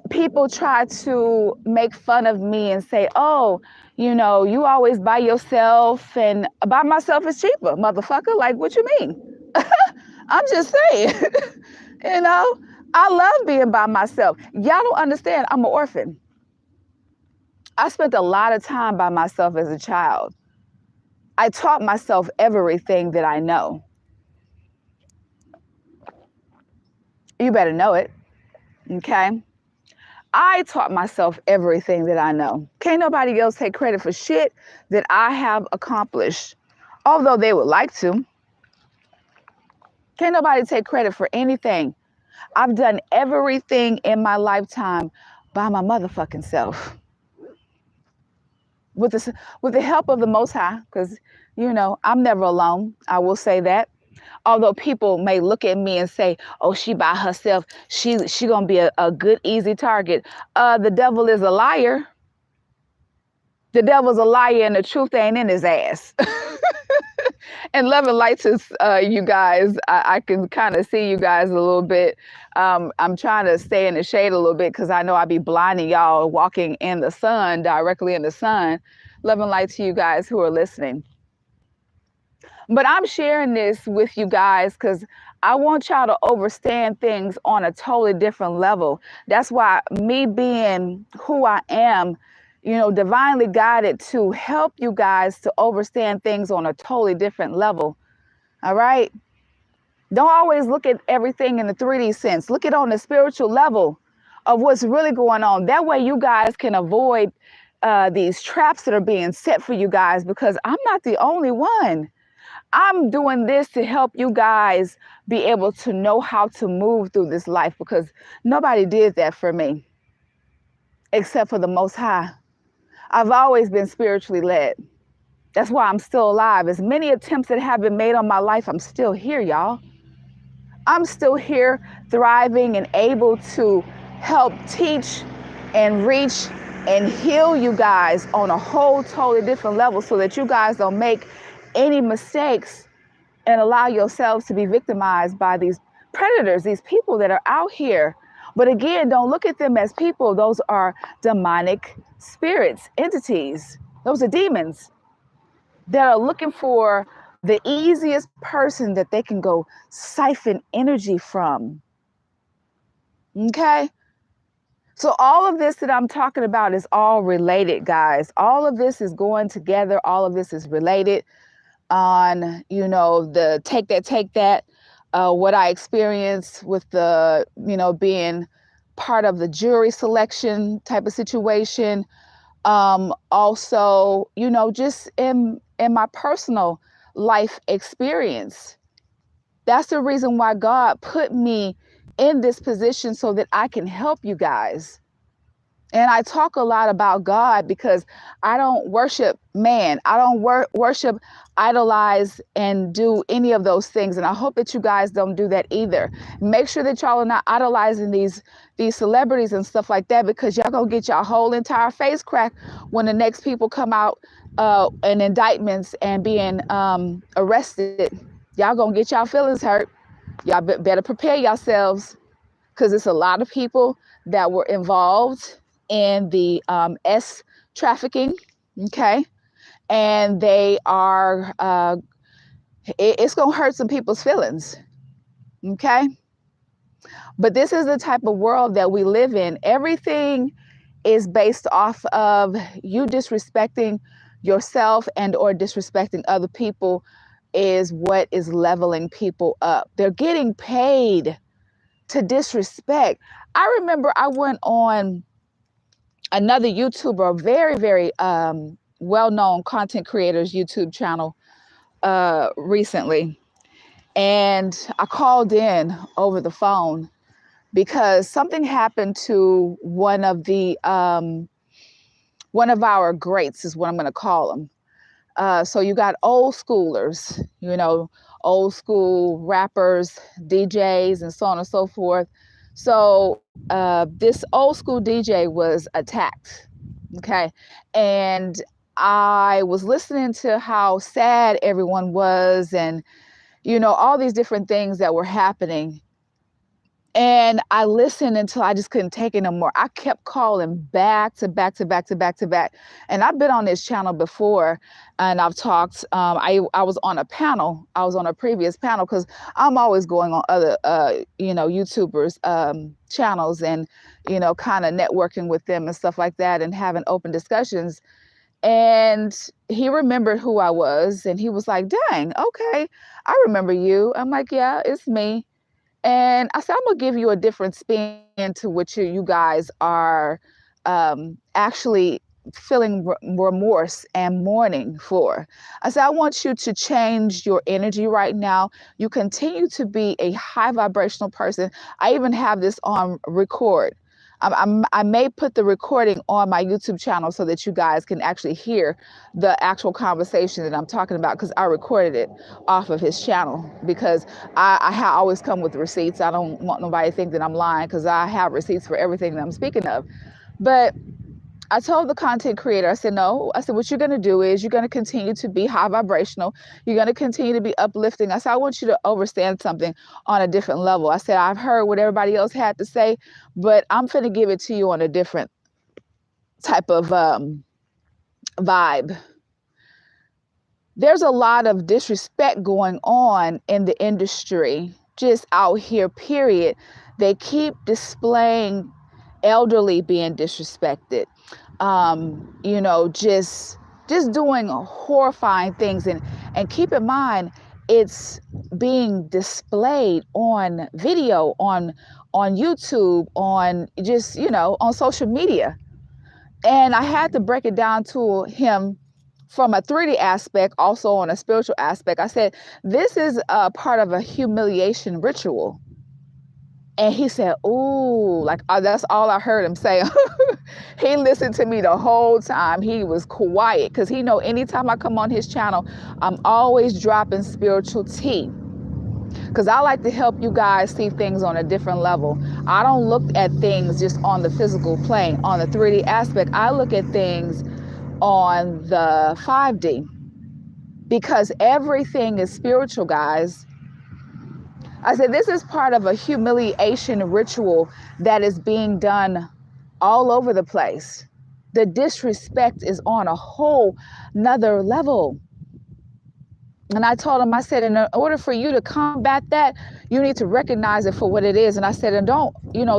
A: people try to make fun of me and say, oh, you always by yourself, and by myself is cheaper, motherfucker. Like, what you mean? I'm just saying, I love being by myself. Y'all don't understand. I'm an orphan. I spent a lot of time by myself as a child. I taught myself everything that I know. You better know it, okay? I taught myself everything that I know. Can't nobody else take credit for shit that I have accomplished, although they would like to. Can't nobody take credit for anything. I've done everything in my lifetime by my motherfucking self. With the help of the Most High, because, I'm never alone. I will say that. Although people may look at me and say, oh, she by herself, she gonna be a good, easy target. The devil is a liar. The devil's a liar and the truth ain't in his ass. And love and light to you guys. I can kind of see you guys a little bit. I'm trying to stay in the shade a little bit because I know I be blinding y'all walking in the sun, directly in the sun. Love and light to you guys who are listening. But I'm sharing this with you guys because I want y'all to understand things on a totally different level. That's why me being who I am, divinely guided to help you guys to understand things on a totally different level. All right? Don't always look at everything in the 3D sense. Look at it on the spiritual level of what's really going on. That way you guys can avoid these traps that are being set for you guys, because I'm not the only one. I'm doing this to help you guys be able to know how to move through this life, because nobody did that for me except for the Most High. I've always been spiritually led. That's why I'm still alive. As many attempts that have been made on my life, I'm still here, y'all. I'm still here thriving and able to help teach and reach and heal you guys on a whole totally different level so that you guys don't make any mistakes and allow yourselves to be victimized by these predators, these people that are out here. But again, don't look at them as people. Those are demonic spirits, entities. Those are demons that are looking for the easiest person that they can go siphon energy from. Okay? So all of this that I'm talking about is all related, guys. All of this is going together. All of this is related on, you know, the take that, what I experienced with the, you know, being part of the jury selection type of situation. Also, you know, just in my personal life experience. That's the reason why God put me in this position so that I can help you guys. And I talk a lot about God because I don't worship man. I don't worship, idolize, and do any of those things. And I hope that you guys don't do that either. Make sure that y'all are not idolizing these celebrities and stuff like that, because y'all gonna get your whole entire face cracked when the next people come out in indictments and being arrested. Y'all gonna get y'all feelings hurt. Y'all better prepare yourselves, because it's a lot of people that were involved in the S trafficking, okay? And they are, it's gonna hurt some people's feelings, okay? But this is the type of world that we live in. Everything is based off of you disrespecting yourself and or disrespecting other people is what is leveling people up. They're getting paid to disrespect. I remember I went on another YouTuber, a very, very well-known content creator's YouTube channel recently. And I called in over the phone because something happened to one of our greats is what I'm going to call them. So you got old schoolers, you know, old school rappers, DJs, and so on and so forth. So this old school DJ was attacked, okay? And I was listening to how sad everyone was and, you know, all these different things that were happening. And I listened until I just couldn't take it no more. I kept calling back to back to back to back to back. And I've been on this channel before and I've talked, I was on a panel. I was on a previous panel because I'm always going on other, you know, YouTubers channels and, you know, kind of networking with them and stuff like that and having open discussions. And he remembered who I was and he was like, dang, okay, I remember you. I'm like, yeah, it's me. And I said, I'm gonna give you a different spin to which you guys are actually feeling remorse and mourning for. I said, I want you to change your energy right now. You continue to be a high vibrational person. I even have this on record. I may put the recording on my YouTube channel so that you guys can actually hear the actual conversation that I'm talking about, because I recorded it off of his channel because I always come with receipts. I don't want nobody to think that I'm lying because I have receipts for everything that I'm speaking of. But I told the content creator, I said, no, I said, what you're going to do is you're going to continue to be high vibrational. You're going to continue to be uplifting. I said, I want you to understand something on a different level. I said, I've heard what everybody else had to say, but I'm going to give it to you on a different type of vibe. There's a lot of disrespect going on in the industry, just out here, period. They keep displaying elderly being disrespected, you know, just doing horrifying things. And keep in mind, it's being displayed on video, on YouTube, on just, you know, on social media. And I had to break it down to him from a 3D aspect, also on a spiritual aspect. I said, this is a part of a humiliation ritual. And he said, ooh, like that's all I heard him say. He listened to me the whole time. He was quiet because he know anytime I come on his channel, I'm always dropping spiritual tea. because I like to help you guys see things on a different level. I don't look at things just on the physical plane, on the 3D aspect. I look at things on the 5D, because everything is spiritual, guys. I said this is part of a humiliation ritual that is being done all over the place. The disrespect is on a whole nother level. And I told him, I said, in order for you to combat that, you need to recognize it for what it is. And I said, and don't,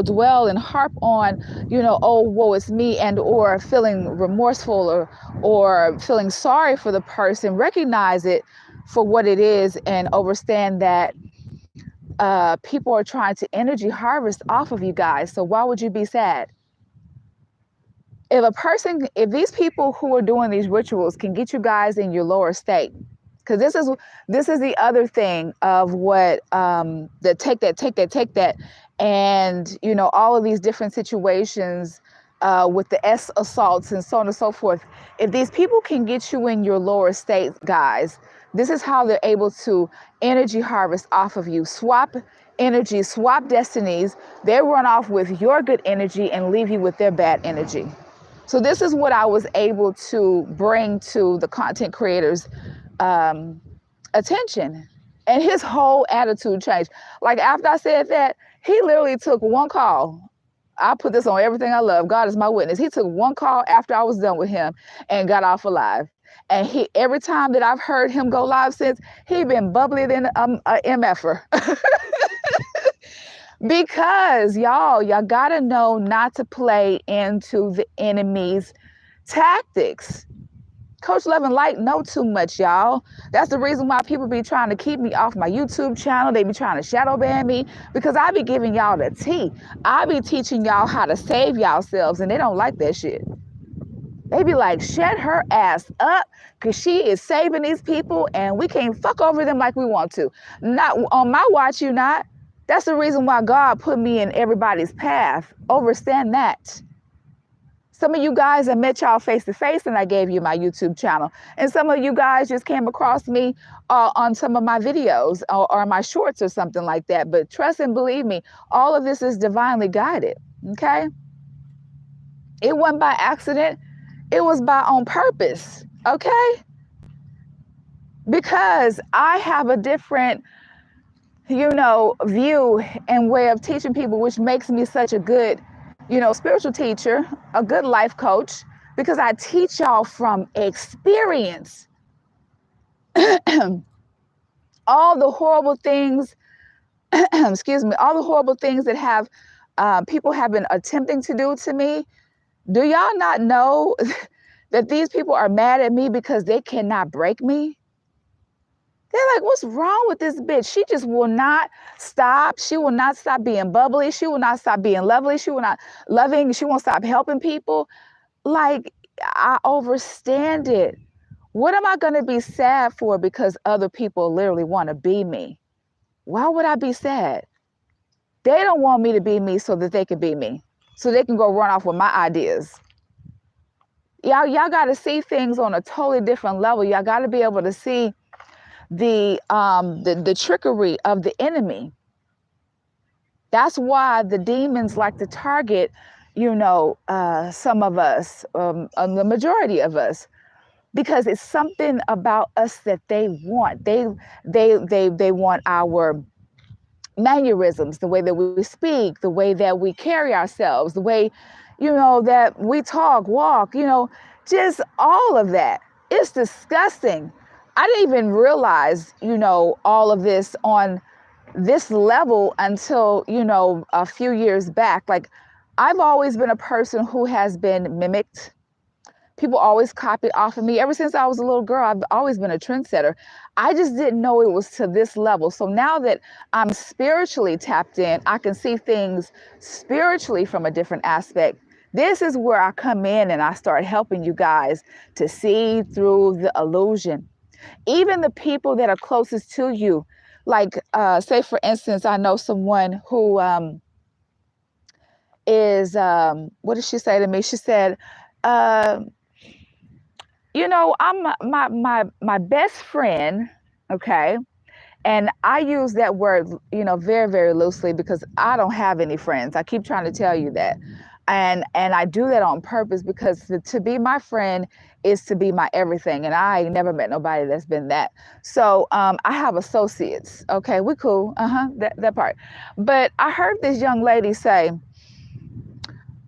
A: dwell and harp on, oh, woe, it's me, and or feeling remorseful or feeling sorry for the person. Recognize it for what it is and understand that people are trying to energy harvest off of you guys. So why would you be sad? If these people who are doing these rituals can get you guys in your lower state, because this is the other thing of what the take that, and all of these different situations with the S assaults and so on and so forth. If these people can get you in your lower state, guys, this is how they're able to energy harvest off of you, swap energy, swap destinies. They run off with your good energy and leave you with their bad energy. So this is what I was able to bring to the content creators' attention. And his whole attitude changed. Like after I said that, he literally took one call. I put this on everything I love. God is my witness. He took one call after I was done with him and got off alive. And every time that I've heard him go live since, he been bubbly than a MFer. Because y'all gotta know not to play into the enemy's tactics. Coach Love and Light know too much, y'all. That's the reason why people be trying to keep me off my YouTube channel. They be trying to shadow ban me, because I be giving y'all the tea. I be teaching y'all how to save yourselves, and they don't like that shit. They be like, shut her ass up, because she is saving these people and we can't fuck over them like we want to. Not on my watch, you not. That's the reason why God put me in everybody's path. Understand that. Some of you guys, I met y'all face to face and I gave you my YouTube channel. And some of you guys just came across me on some of my videos or my shorts or something like that. But trust and believe me, all of this is divinely guided, okay? It wasn't by accident. It was by on purpose, okay? Because I have a different view and way of teaching people, which makes me such a good, spiritual teacher, a good life coach, because I teach y'all from experience. All the horrible things, excuse me, all the horrible things that have people have been attempting to do to me. Do y'all not know that these people are mad at me because they cannot break me? They're like, what's wrong with this bitch? She just will not stop. She will not stop being bubbly. She will not stop being lovely. She will not loving. She won't stop helping people. Like, I understand it. What am I going to be sad for because other people literally want to be me? Why would I be sad? They don't want me to be me so that they can be me, so they can go run off with my ideas. Y'all got to see things on a totally different level. Y'all got to be able to see the trickery of the enemy. That's why the demons like to target, some of us, the majority of us, because it's something about us that they want. They want our mannerisms, the way that we speak, the way that we carry ourselves, the way, that we talk, walk, just all of that. It's disgusting. I didn't even realize, all of this on this level until, a few years back. Like, I've always been a person who has been mimicked. People always copied off of me. Ever since I was a little girl, I've always been a trendsetter. I just didn't know it was to this level. So now that I'm spiritually tapped in, I can see things spiritually from a different aspect. This is where I come in and I start helping you guys to see through the illusion. Even the people that are closest to you, like say for instance, I know someone who is, what did she say to me? She said, I'm my best friend, okay, And I use that word, you know, very, very loosely because I don't have any friends. I keep trying to tell you that. And I do that on purpose because to be my friend is to be my everything. And I ain't never met nobody that's been that. So I have associates. Okay, we cool. That part. But I heard this young lady say,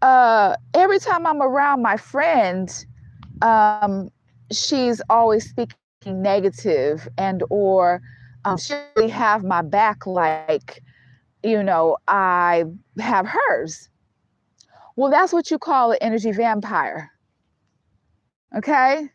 A: every time I'm around my friend, um, she's always speaking negative and or she really have my back like, you know, I have hers. Well, that's what you call an energy vampire. Okay?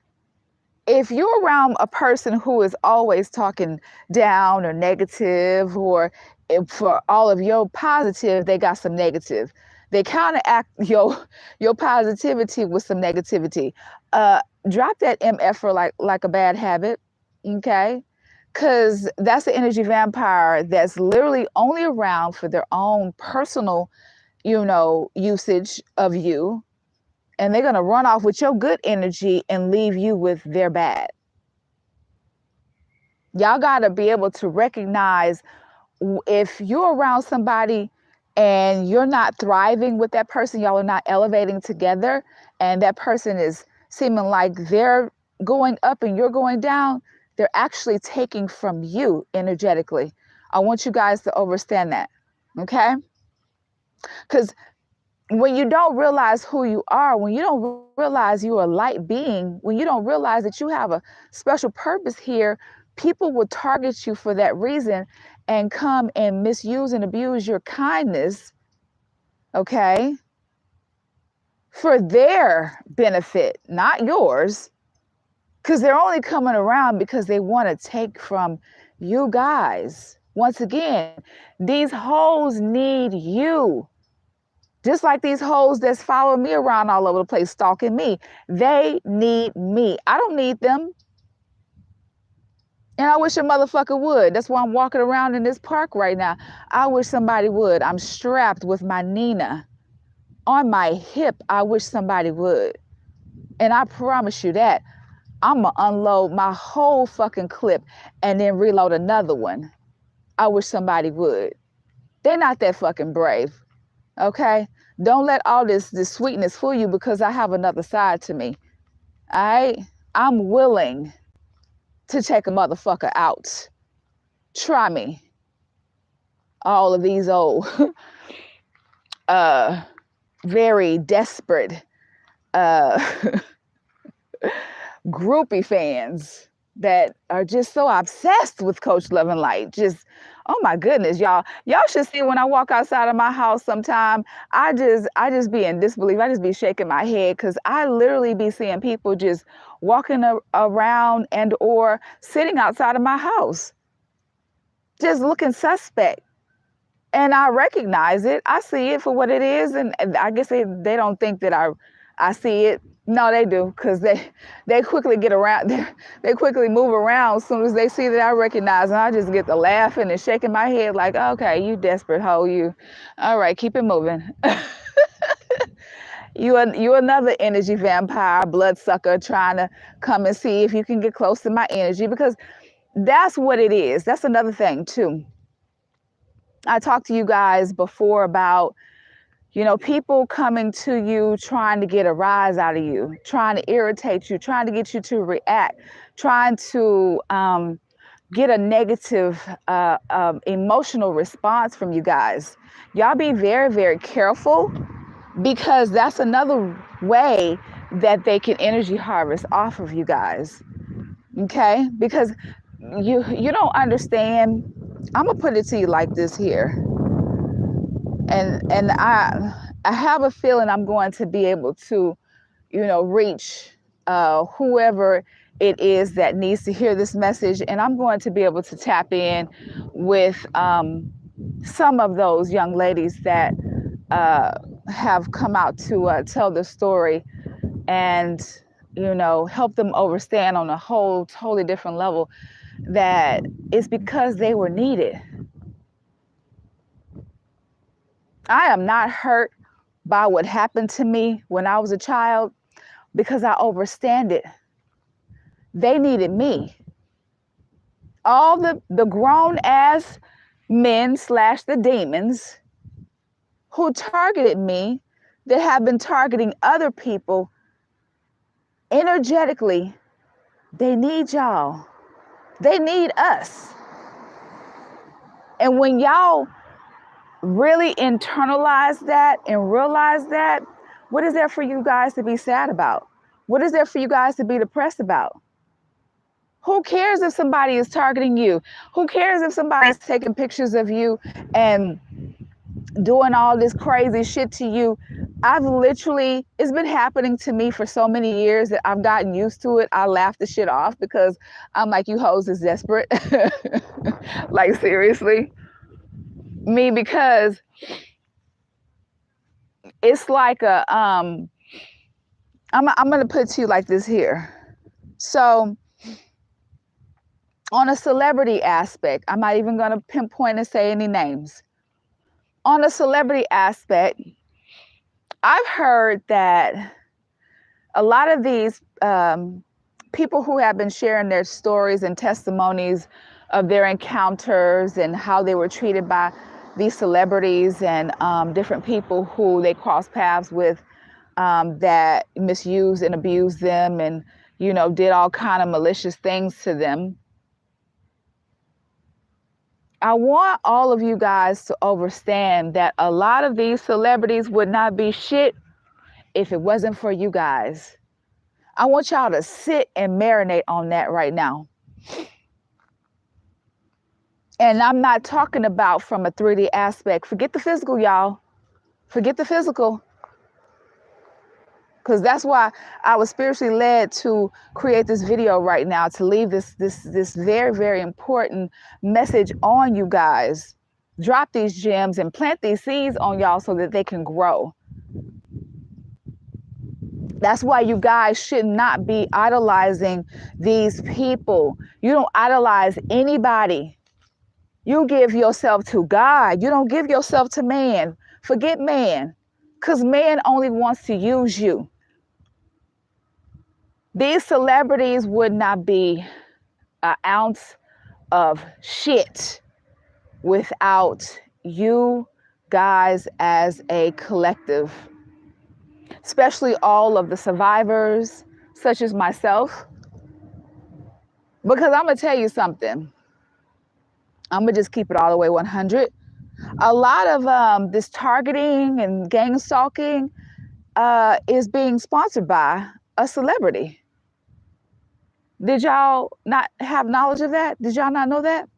A: If you're around a person who is always talking down or negative, or if for all of your positive, they got some negative. They counteract your positivity with some negativity. Drop that MF for like a bad habit, okay? Because that's the energy vampire that's literally only around for their own personal, you know, usage of you, and they're going to run off with your good energy and leave you with their bad. Y'all got to be able to recognize if you're around somebody and you're not thriving with that person, y'all are not elevating together, and that person is seeming like they're going up and you're going down, they're actually taking from you energetically. I want you guys to understand that, okay? Because when you don't realize who you are, when you don't realize you're a light being, when you don't realize that you have a special purpose here, people will target you for that reason and come and misuse and abuse your kindness, okay, for their benefit, not yours, because they're only coming around because they want to take from you guys. Once again, these hoes need you. Just like these hoes that's following me around all over the place, stalking me. They need me. I don't need them. And I wish a motherfucker would. That's why I'm walking around in this park right now. I wish somebody would. I'm strapped with my Nina on my hip. I wish somebody would. And I promise you that I'm going to unload my whole fucking clip and then reload another one. I wish somebody would. They're not that fucking brave. Okay? Don't let all this sweetness fool you, because I have another side to me. All right? I'm willing to take a motherfucker out. Try me. All of these old, very desperate groupie fans that are just so obsessed with Coach Love and Light. Just, oh my goodness, y'all should see when I walk outside of my house sometime. I just be in disbelief. I just be shaking my head, because I literally be seeing people just walking around and or sitting outside of my house, just looking suspect. And I recognize it. I see it for what it is. And I guess they don't think that I see it. No, they do, because they quickly get around. They quickly move around as soon as they see that I recognize them. I just get to laughing and shaking my head like, okay, you desperate hoe, you. All right, keep it moving. You another energy vampire, bloodsucker, trying to come and see if you can get close to my energy, because that's what it is. That's another thing too. I talked to you guys before about, you know, people coming to you trying to get a rise out of you, trying to irritate you, trying to get you to react, trying to get a negative emotional response from you guys. Y'all be very, very careful, because that's another way that they can energy harvest off of you guys. Okay? Because you don't understand. I'm gonna put it to you like this here. And I have a feeling I'm going to be able to, you know, reach whoever it is that needs to hear this message, and I'm going to be able to tap in with some of those young ladies that have come out to tell the story, and, you know, help them understand on a whole totally different level that it's because they were needed. I am not hurt by what happened to me when I was a child, because I understand it. They needed me. all the grown ass men / the demons who targeted me, that have been targeting other people energetically, they need y'all. They need us. And when y'all really internalize that and realize that, what is there for you guys to be sad about? What is there for you guys to be depressed about? Who cares if somebody is targeting you? Who cares if somebody's taking pictures of you and doing all this crazy shit to you? It's been happening to me for so many years that I've gotten used to it. I laugh the shit off because I'm like, you hoes is desperate. Like, seriously. Me, because it's like I'm going to put it to you like this here. So on a celebrity aspect, I'm not even going to pinpoint and say any names. On a celebrity aspect, I've heard that a lot of these people who have been sharing their stories and testimonies of their encounters and how they were treated by these celebrities and different people who they crossed paths with, that misused and abused them and, you know, did all kind of malicious things to them. I want all of you guys to understand that a lot of these celebrities would not be shit if it wasn't for you guys. I want y'all to sit and marinate on that right now. And I'm not talking about from a 3D aspect. Forget the physical, y'all. Forget the physical. Because that's why I was spiritually led to create this video right now, to leave this very, very important message on you guys. Drop these gems and plant these seeds on y'all so that they can grow. That's why you guys should not be idolizing these people. You don't idolize anybody. You give yourself to God. You don't give yourself to man. Forget man, because man only wants to use you. These celebrities would not be an ounce of shit without you guys as a collective, especially all of the survivors, such as myself. Because I'm going to tell you something. I'm going to just keep it all the way 100. A lot of this targeting and gang stalking is being sponsored by a celebrity. Did y'all not have knowledge of that? Did y'all not know that?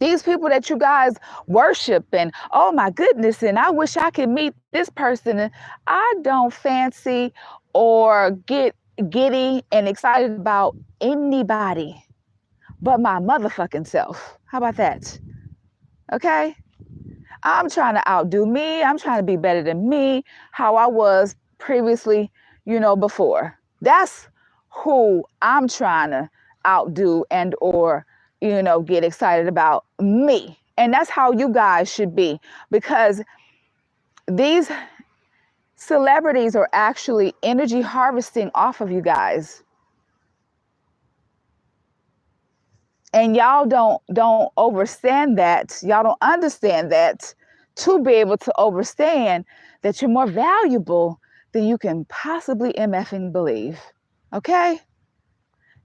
A: These people that you guys worship and, oh my goodness, and I wish I could meet this person. And I don't fancy or get giddy and excited about anybody but my motherfucking self. How about that? Okay? I'm trying to outdo me. I'm trying to be better than me, how I was previously, you know, before. That's who I'm trying to outdo and or, you know, get excited about, me. And that's how you guys should be, because these celebrities are actually energy harvesting off of you guys. And y'all don't understand that. Y'all don't understand that to be able to understand that you're more valuable than you can possibly MFing believe. Okay?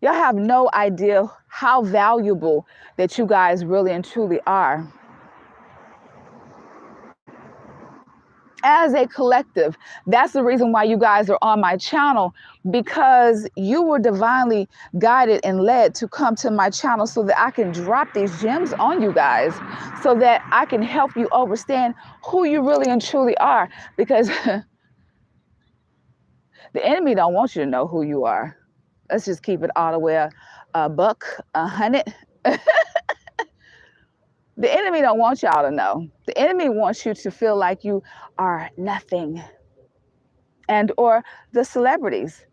A: Y'all have no idea how valuable that you guys really and truly are. As a collective, that's the reason why you guys are on my channel, because you were divinely guided and led to come to my channel so that I can drop these gems on you guys, so that I can help you understand who you really and truly are, because the enemy don't want you to know who you are. Let's just keep it all the way a buck, 100. The enemy don't want y'all to know. The enemy wants you to feel like you are nothing, and or the celebrities.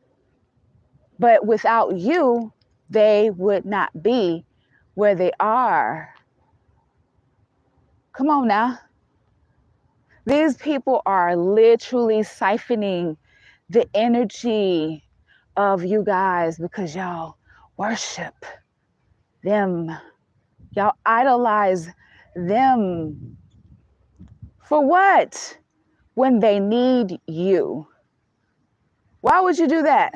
A: But without you, they would not be where they are. Come on now. These people are literally siphoning the energy of you guys because y'all worship them. Y'all idolize them. For what? When they need you. Why would you do that?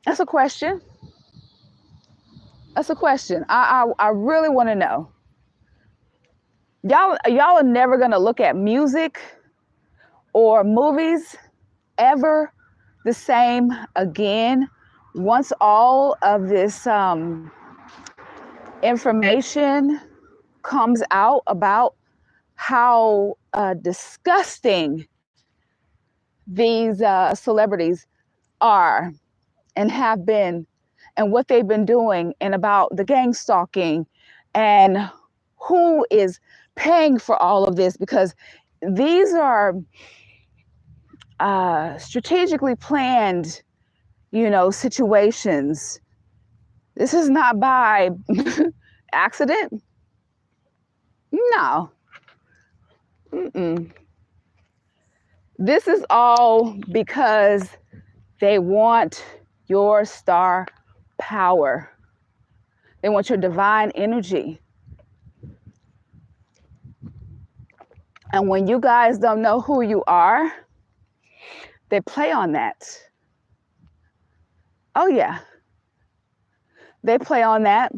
A: That's a question. That's a question. I really want to know. Y'all are never gonna look at music or movies ever the same again once all of this information comes out about how disgusting these celebrities are and have been, and what they've been doing, and about the gang stalking, and who is paying for all of this, because these are strategically planned, situations. This is not by accident. No. Mm-mm. This is all because they want your star power. They want your divine energy. And when you guys don't know who you are, they play on that. Oh, yeah. They play on that,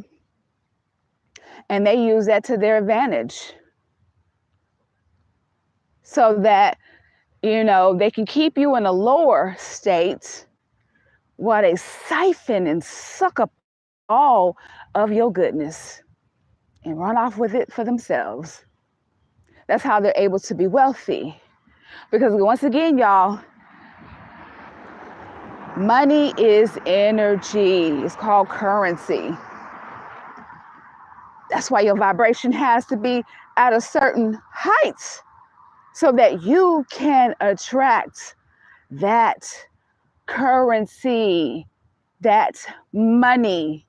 A: and they use that to their advantage so that, they can keep you in a lower state while they siphon and suck up all of your goodness and run off with it for themselves. That's how they're able to be wealthy. Because once again, y'all, money is energy. It's called currency. That's why your vibration has to be at a certain height so that you can attract that currency, that money.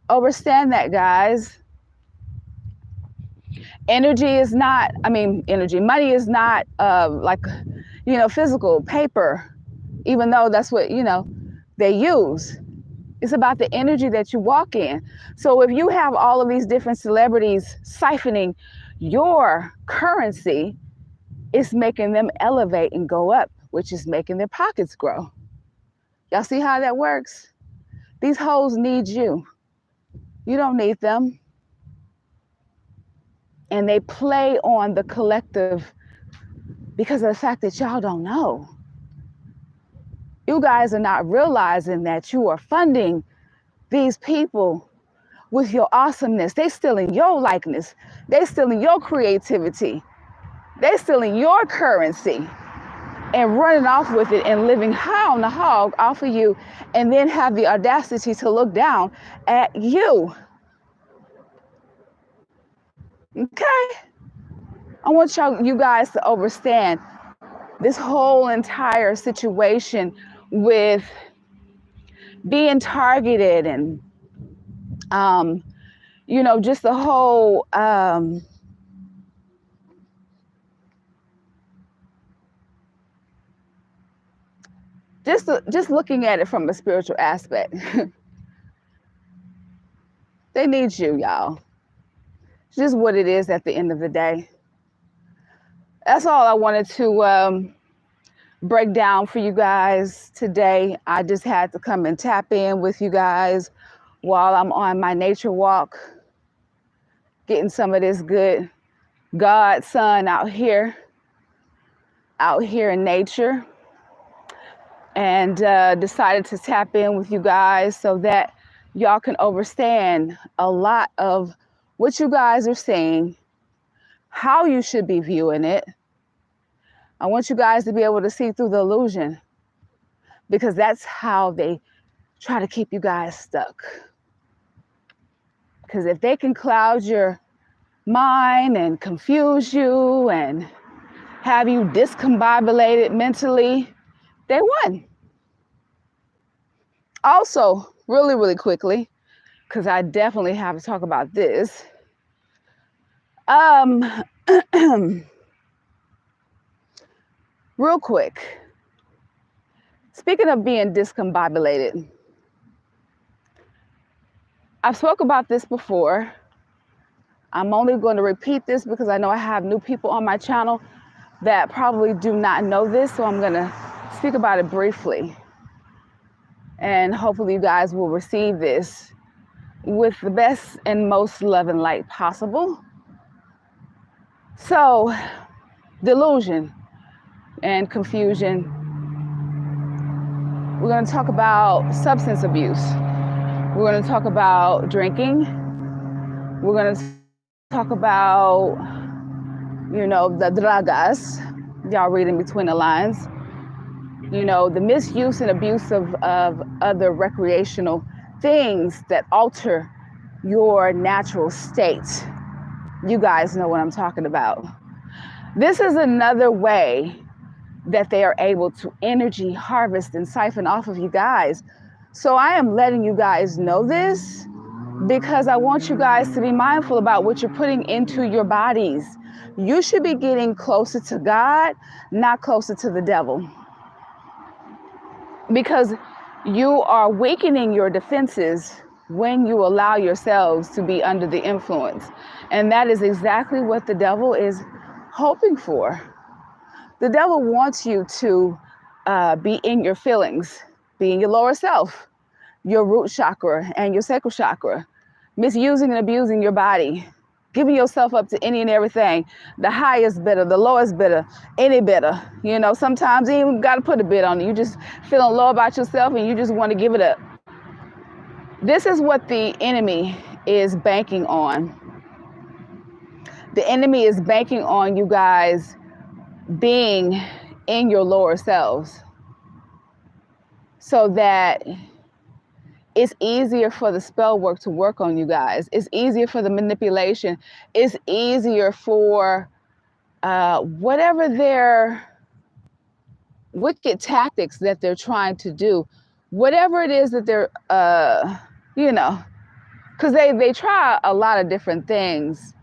A: Understand that, guys. Money is not like, physical paper, even though that's what, they use. It's about the energy that you walk in. So if you have all of these different celebrities siphoning your currency, it's making them elevate and go up, which is making their pockets grow. Y'all see how that works? These hoes need you. You don't need them. And they play on the collective because of the fact that y'all don't know. You guys are not realizing that you are funding these people with your awesomeness. They stealing your likeness. They stealing your creativity. They stealing your currency and running off with it and living high on the hog off of you, and then have the audacity to look down at you. Okay? I want you guys to understand this whole entire situation with being targeted and, just the whole, just looking at it from a spiritual aspect. They need you, y'all. It's just what it is at the end of the day. That's all I wanted to break down for you guys today. I just had to come and tap in with you guys while I'm on my nature walk, getting some of this good God sun out here in nature, and decided to tap in with you guys so that y'all can understand a lot of what you guys are saying, how you should be viewing it. I want you guys to be able to see through the illusion, because that's how they try to keep you guys stuck. Because if they can cloud your mind and confuse you and have you discombobulated mentally, they won. Also, really, really quickly, because I definitely have to talk about this. Real quick, speaking of being discombobulated, I've spoke about this before. I'm only going to repeat this because I know I have new people on my channel that probably do not know this, so I'm going to speak about it briefly. And hopefully you guys will receive this with the best and most love and light possible. So, delusion and confusion. We're going to talk about substance abuse. We're going to talk about drinking. We're going to talk about, the dragas. Y'all reading between the lines. The misuse and abuse of other recreational things that alter your natural state. You guys know what I'm talking about. This is another way that they are able to energy harvest and siphon off of you guys. So I am letting you guys know this because I want you guys to be mindful about what you're putting into your bodies. You should be getting closer to God, not closer to the devil. Because you are weakening your defenses when you allow yourselves to be under the influence. And that is exactly what the devil is hoping for. The devil wants you to be in your feelings, be in your lower self, your root chakra and your sacral chakra, misusing and abusing your body, giving yourself up to any and everything, the highest bidder, the lowest bidder, any bidder. Sometimes you ain't even got to put a bid on it. You just feeling low about yourself and you just want to give it up. This is what the enemy is banking on. The enemy is banking on you guys being in your lower selves so that it's easier for the spell work to work on you guys. It's easier for the manipulation. It's easier for whatever their wicked tactics that they're trying to do, whatever it is that they're, because they try a lot of different things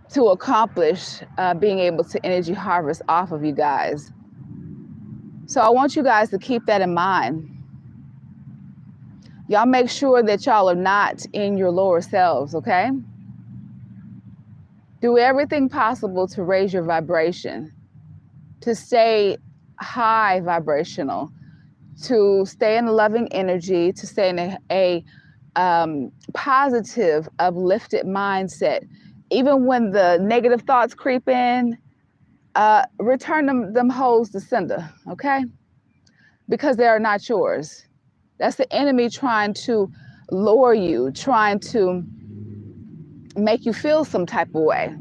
A: to accomplish being able to energy harvest off of you guys. So I want you guys to keep that in mind. Y'all make sure that y'all are not in your lower selves, okay? Do everything possible to raise your vibration, to stay high vibrational, to stay in a loving energy, to stay in a positive, uplifted mindset. Even when the negative thoughts creep in, return them hoes to sender, okay? Because they are not yours. That's the enemy trying to lure you, trying to make you feel some type of way.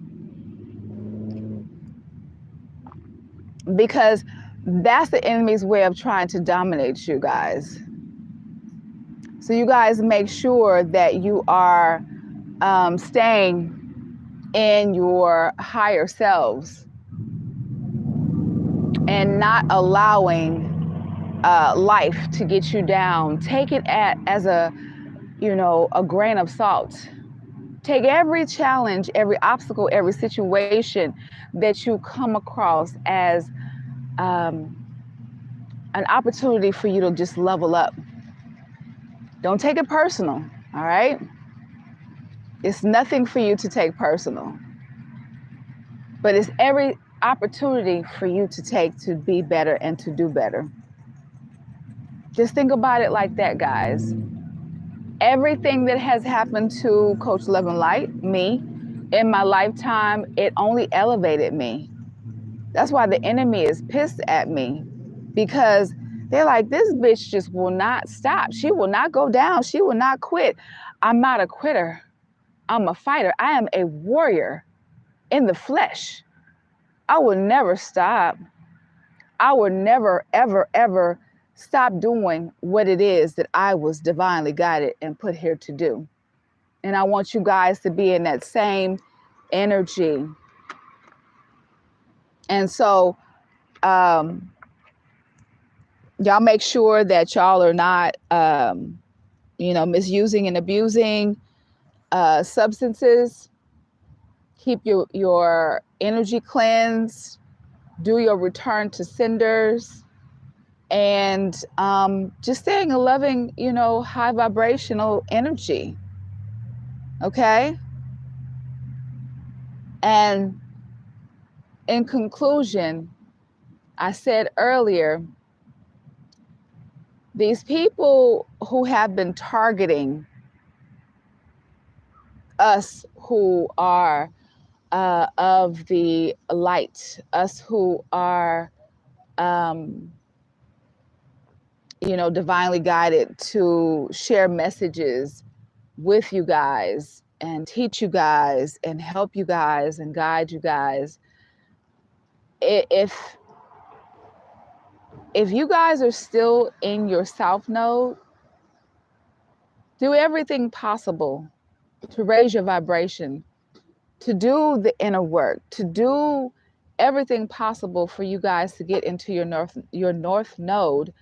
A: Because that's the enemy's way of trying to dominate you guys. So you guys make sure that you are staying in your higher selves and not allowing life to get you down. Take it as a grain of salt. Take every challenge, every obstacle, every situation that you come across as an opportunity for you to just level up. Don't take it personal, all right? It's nothing for you to take personal, but it's every opportunity for you to take to be better and to do better. Just think about it like that, guys. Everything that has happened to Coach Love and Light, me, in my lifetime, it only elevated me. That's why the enemy is pissed at me, because they're like, this bitch just will not stop. She will not go down. She will not quit. I'm not a quitter. I'm a fighter. I am a warrior in the flesh. I will never stop. I will never, ever, ever stop doing what it is that I was divinely guided and put here to do. And I want you guys to be in that same energy. And so, y'all make sure that y'all are not, misusing and abusing substances. Keep your energy cleansed. Do your return to senders. And just staying a loving, high vibrational energy. Okay? And in conclusion, I said earlier, these people who have been targeting us who are of the light, us who are, divinely guided to share messages with you guys and teach you guys and help you guys and guide you guys. If you guys are still in your south node, do everything possible to raise your vibration, to do the inner work, to do everything possible for you guys to get into your north node,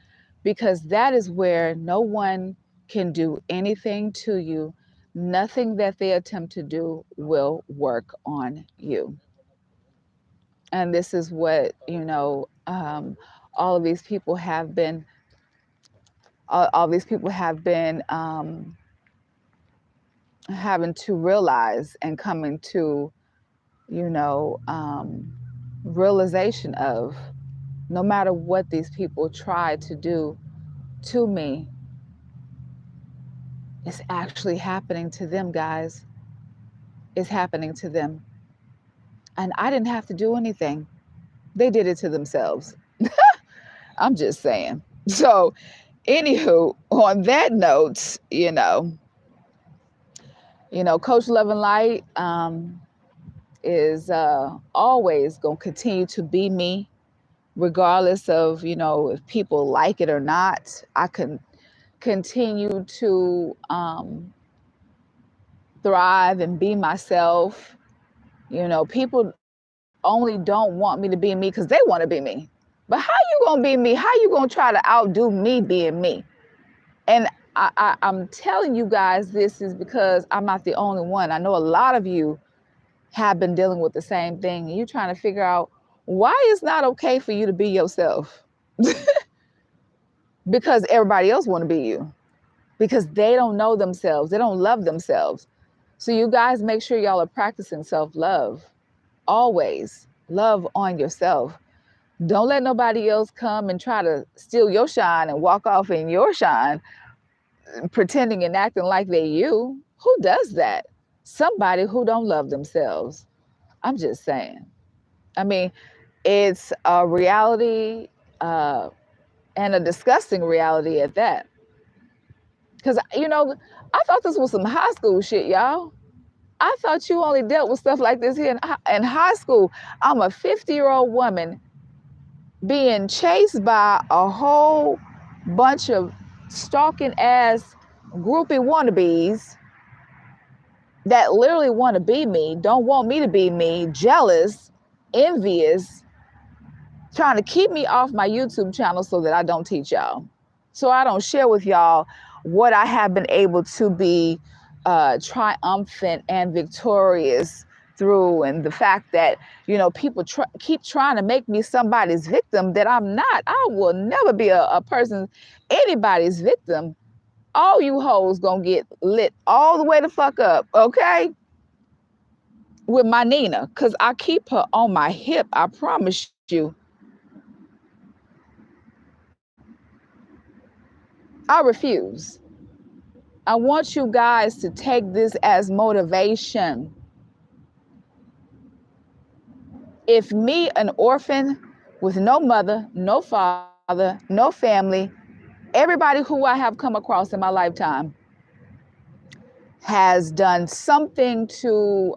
A: because that is where no one can do anything to you. Nothing that they attempt to do will work on you. And this is what, all of these people have been, having to realize and coming to, realization of, no matter what these people try to do to me, it's actually happening to them, guys. It's happening to them. And I didn't have to do anything. They did it to themselves. I'm just saying. So, anywho, on that note, Coach Love and Light is always going to continue to be me, regardless of, if people like it or not. I can continue to thrive and be myself. People only don't want me to be me because they want to be me. But how you gonna be me? How you gonna try to outdo me being me? And I'm telling you guys this is because I'm not the only one. I know a lot of you have been dealing with the same thing. And you're trying to figure out why it's not okay for you to be yourself. Because everybody else want to be you. Because they don't know themselves. They don't love themselves. So you guys make sure y'all are practicing self-love. Always love on yourself. Don't let nobody else come and try to steal your shine and walk off in your shine, pretending and acting like they you. Who does that? Somebody who don't love themselves. I'm just saying. I mean, it's a reality and a disgusting reality at that. Because, I thought this was some high school shit, y'all. I thought you only dealt with stuff like this here in high school. I'm a 50-year-old woman being chased by a whole bunch of stalking ass groupie wannabes that literally want to be me, don't want me to be me, jealous, envious, trying to keep me off my YouTube channel so that I don't teach y'all. So I don't share with y'all what I have been able to be triumphant and victorious through, and the fact that, people keep trying to make me somebody's victim that I'm not. I will never be anybody's victim. All you hoes gonna get lit all the way the fuck up, okay? With my Nina, because I keep her on my hip, I promise you. I refuse. I want you guys to take this as motivation. If me, an orphan with no mother, no father, no family, everybody who I have come across in my lifetime has done something to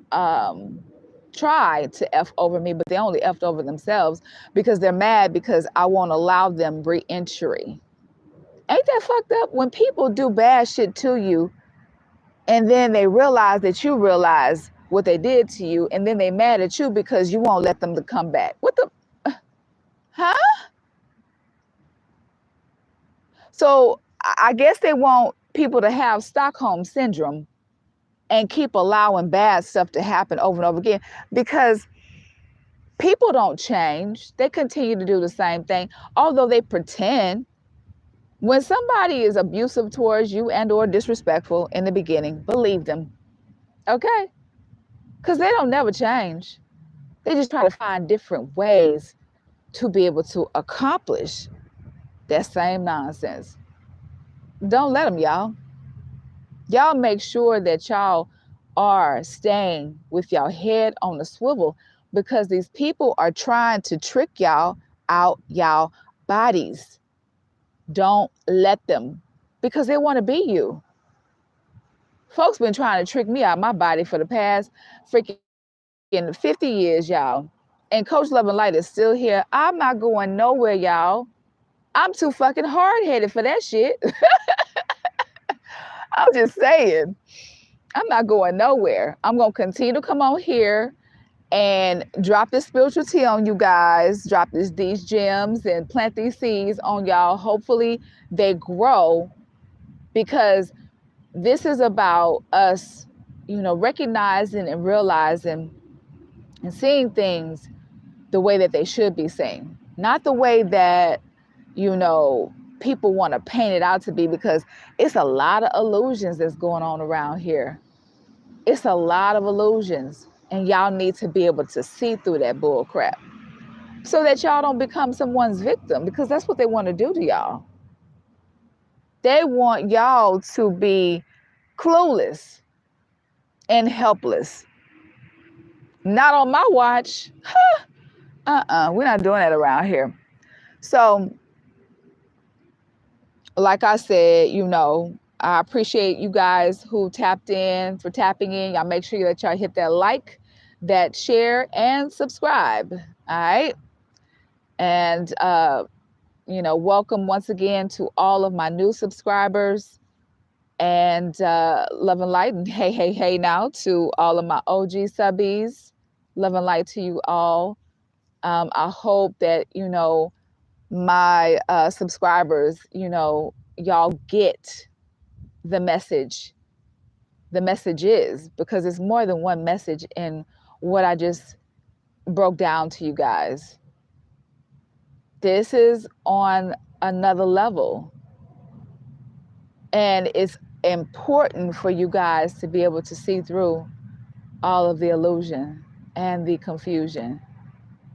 A: try to F over me, but they only F'd over themselves because they're mad because I won't allow them re-entry. Ain't that fucked up? When people do bad shit to you and then they realize that you realize what they did to you, and then they mad at you because you won't let them to come back. What the, huh? So I guess they want people to have Stockholm syndrome and keep allowing bad stuff to happen over and over again, because people don't change. They continue to do the same thing, although they pretend. When somebody is abusive towards you and or disrespectful in the beginning, believe them. Okay? Because they don't never change. They just try to find different ways to be able to accomplish that same nonsense. Don't let them, y'all. Y'all make sure that y'all are staying with y'all head on the swivel, because these people are trying to trick y'all out y'all bodies. Don't let them, because they want to be you. Folks been trying to trick me out my body for the past freaking 50 years, y'all. And Coach Love and Light is still here. I'm not going nowhere, y'all. I'm too fucking hard-headed for that shit. I'm just saying. I'm not going nowhere. I'm going to continue to come on here and drop this spiritual tea on you guys, drop these gems and plant these seeds on y'all. Hopefully they grow, because this is about us, recognizing and realizing and seeing things the way that they should be seen, not the way that, people want to paint it out to be, because it's a lot of illusions that's going on around here. It's a lot of illusions, and y'all need to be able to see through that bull crap so that y'all don't become someone's victim, because that's what they want to do to y'all. They want y'all to be clueless and helpless. Not on my watch. We're not doing that around here. So, like I said, I appreciate you guys who tapping in. Y'all make sure that y'all hit that like, that share, and subscribe. All right. And, welcome once again to all of my new subscribers, and love and light. And hey now to all of my OG subbies. Love and light to you all. I hope that, my subscribers, y'all get the message. The message is, because it's more than one message in what I just broke down to you guys. This is on another level. And it's important for you guys to be able to see through all of the illusion and the confusion,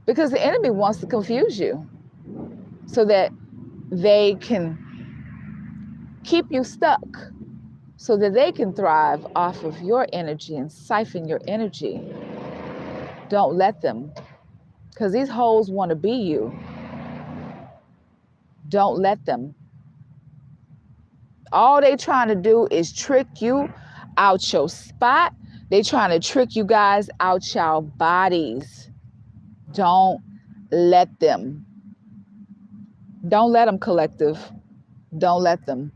A: because the enemy wants to confuse you so that they can keep you stuck, so that they can thrive off of your energy and siphon your energy. Don't let them, because these hoes want to be you. Don't let them. All they trying to do is trick you out your spot. They trying to trick you guys out your bodies. Don't let them. Don't let them, collective. Don't let them.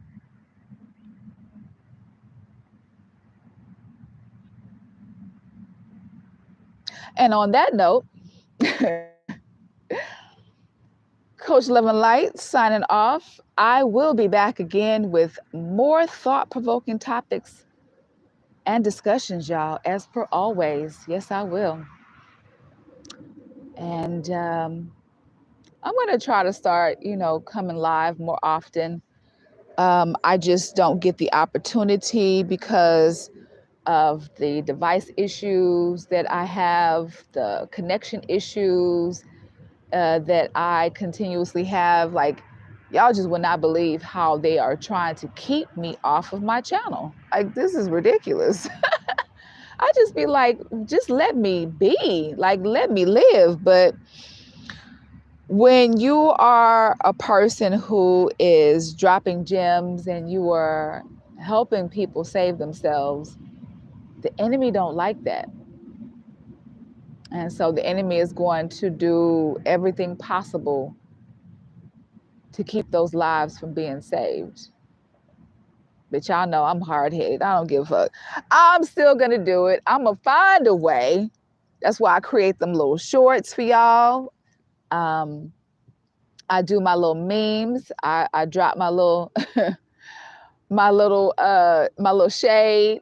A: And on that note, Coach Love and Light signing off. I will be back again with more thought-provoking topics and discussions, y'all, as per always. Yes, I will. And I'm going to try to start, coming live more often. I just don't get the opportunity because of the device issues that I have, the connection issues that I continuously have. Like, y'all just would not believe how they are trying to keep me off of my channel. Like, this is ridiculous. I just be like, just let me be, like, let me live. But when you are a person who is dropping gems and you are helping people save themselves, the enemy don't like that. And so the enemy is going to do everything possible to keep those lives from being saved. But y'all know I'm hard-headed. I don't give a fuck. I'm still going to do it. I'm going to find a way. That's why I create them little shorts for y'all. I do my little memes. I drop my little my little shade.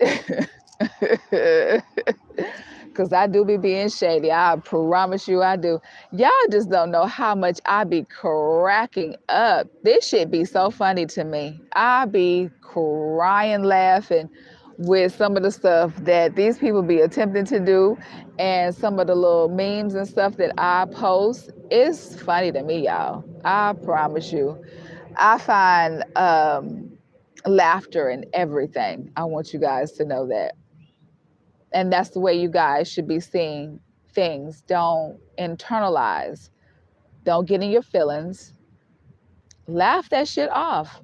A: Because I do be being shady. I promise you I do. Y'all just don't know how much I be cracking up. This shit be so funny to me. I be crying, laughing with some of the stuff that these people be attempting to do, and some of the little memes and stuff that I post. It's funny to me, y'all. I promise you. I find laughter in everything. I want you guys to know that. And that's the way you guys should be seeing things. Don't internalize. Don't get in your feelings. Laugh that shit off.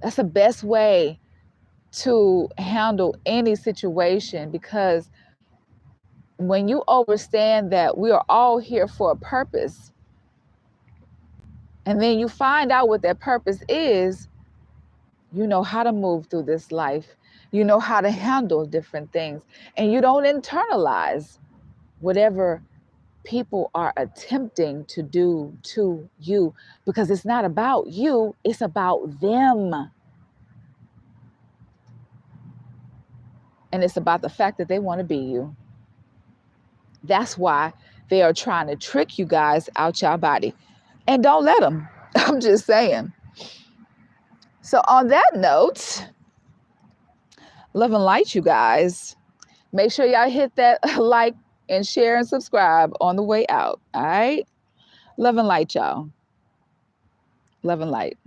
A: That's the best way to handle any situation, because when you understand that we are all here for a purpose, and then you find out what that purpose is, you know how to move through this life. You know how to handle different things, and you don't internalize whatever people are attempting to do to you, because it's not about you, it's about them. And it's about the fact that they want to be you. That's why they are trying to trick you guys out your body. And don't let them. I'm just saying. So on that note, love and light, you guys. Make sure y'all hit that like and share and subscribe on the way out. All right? Love and light, y'all. Love and light.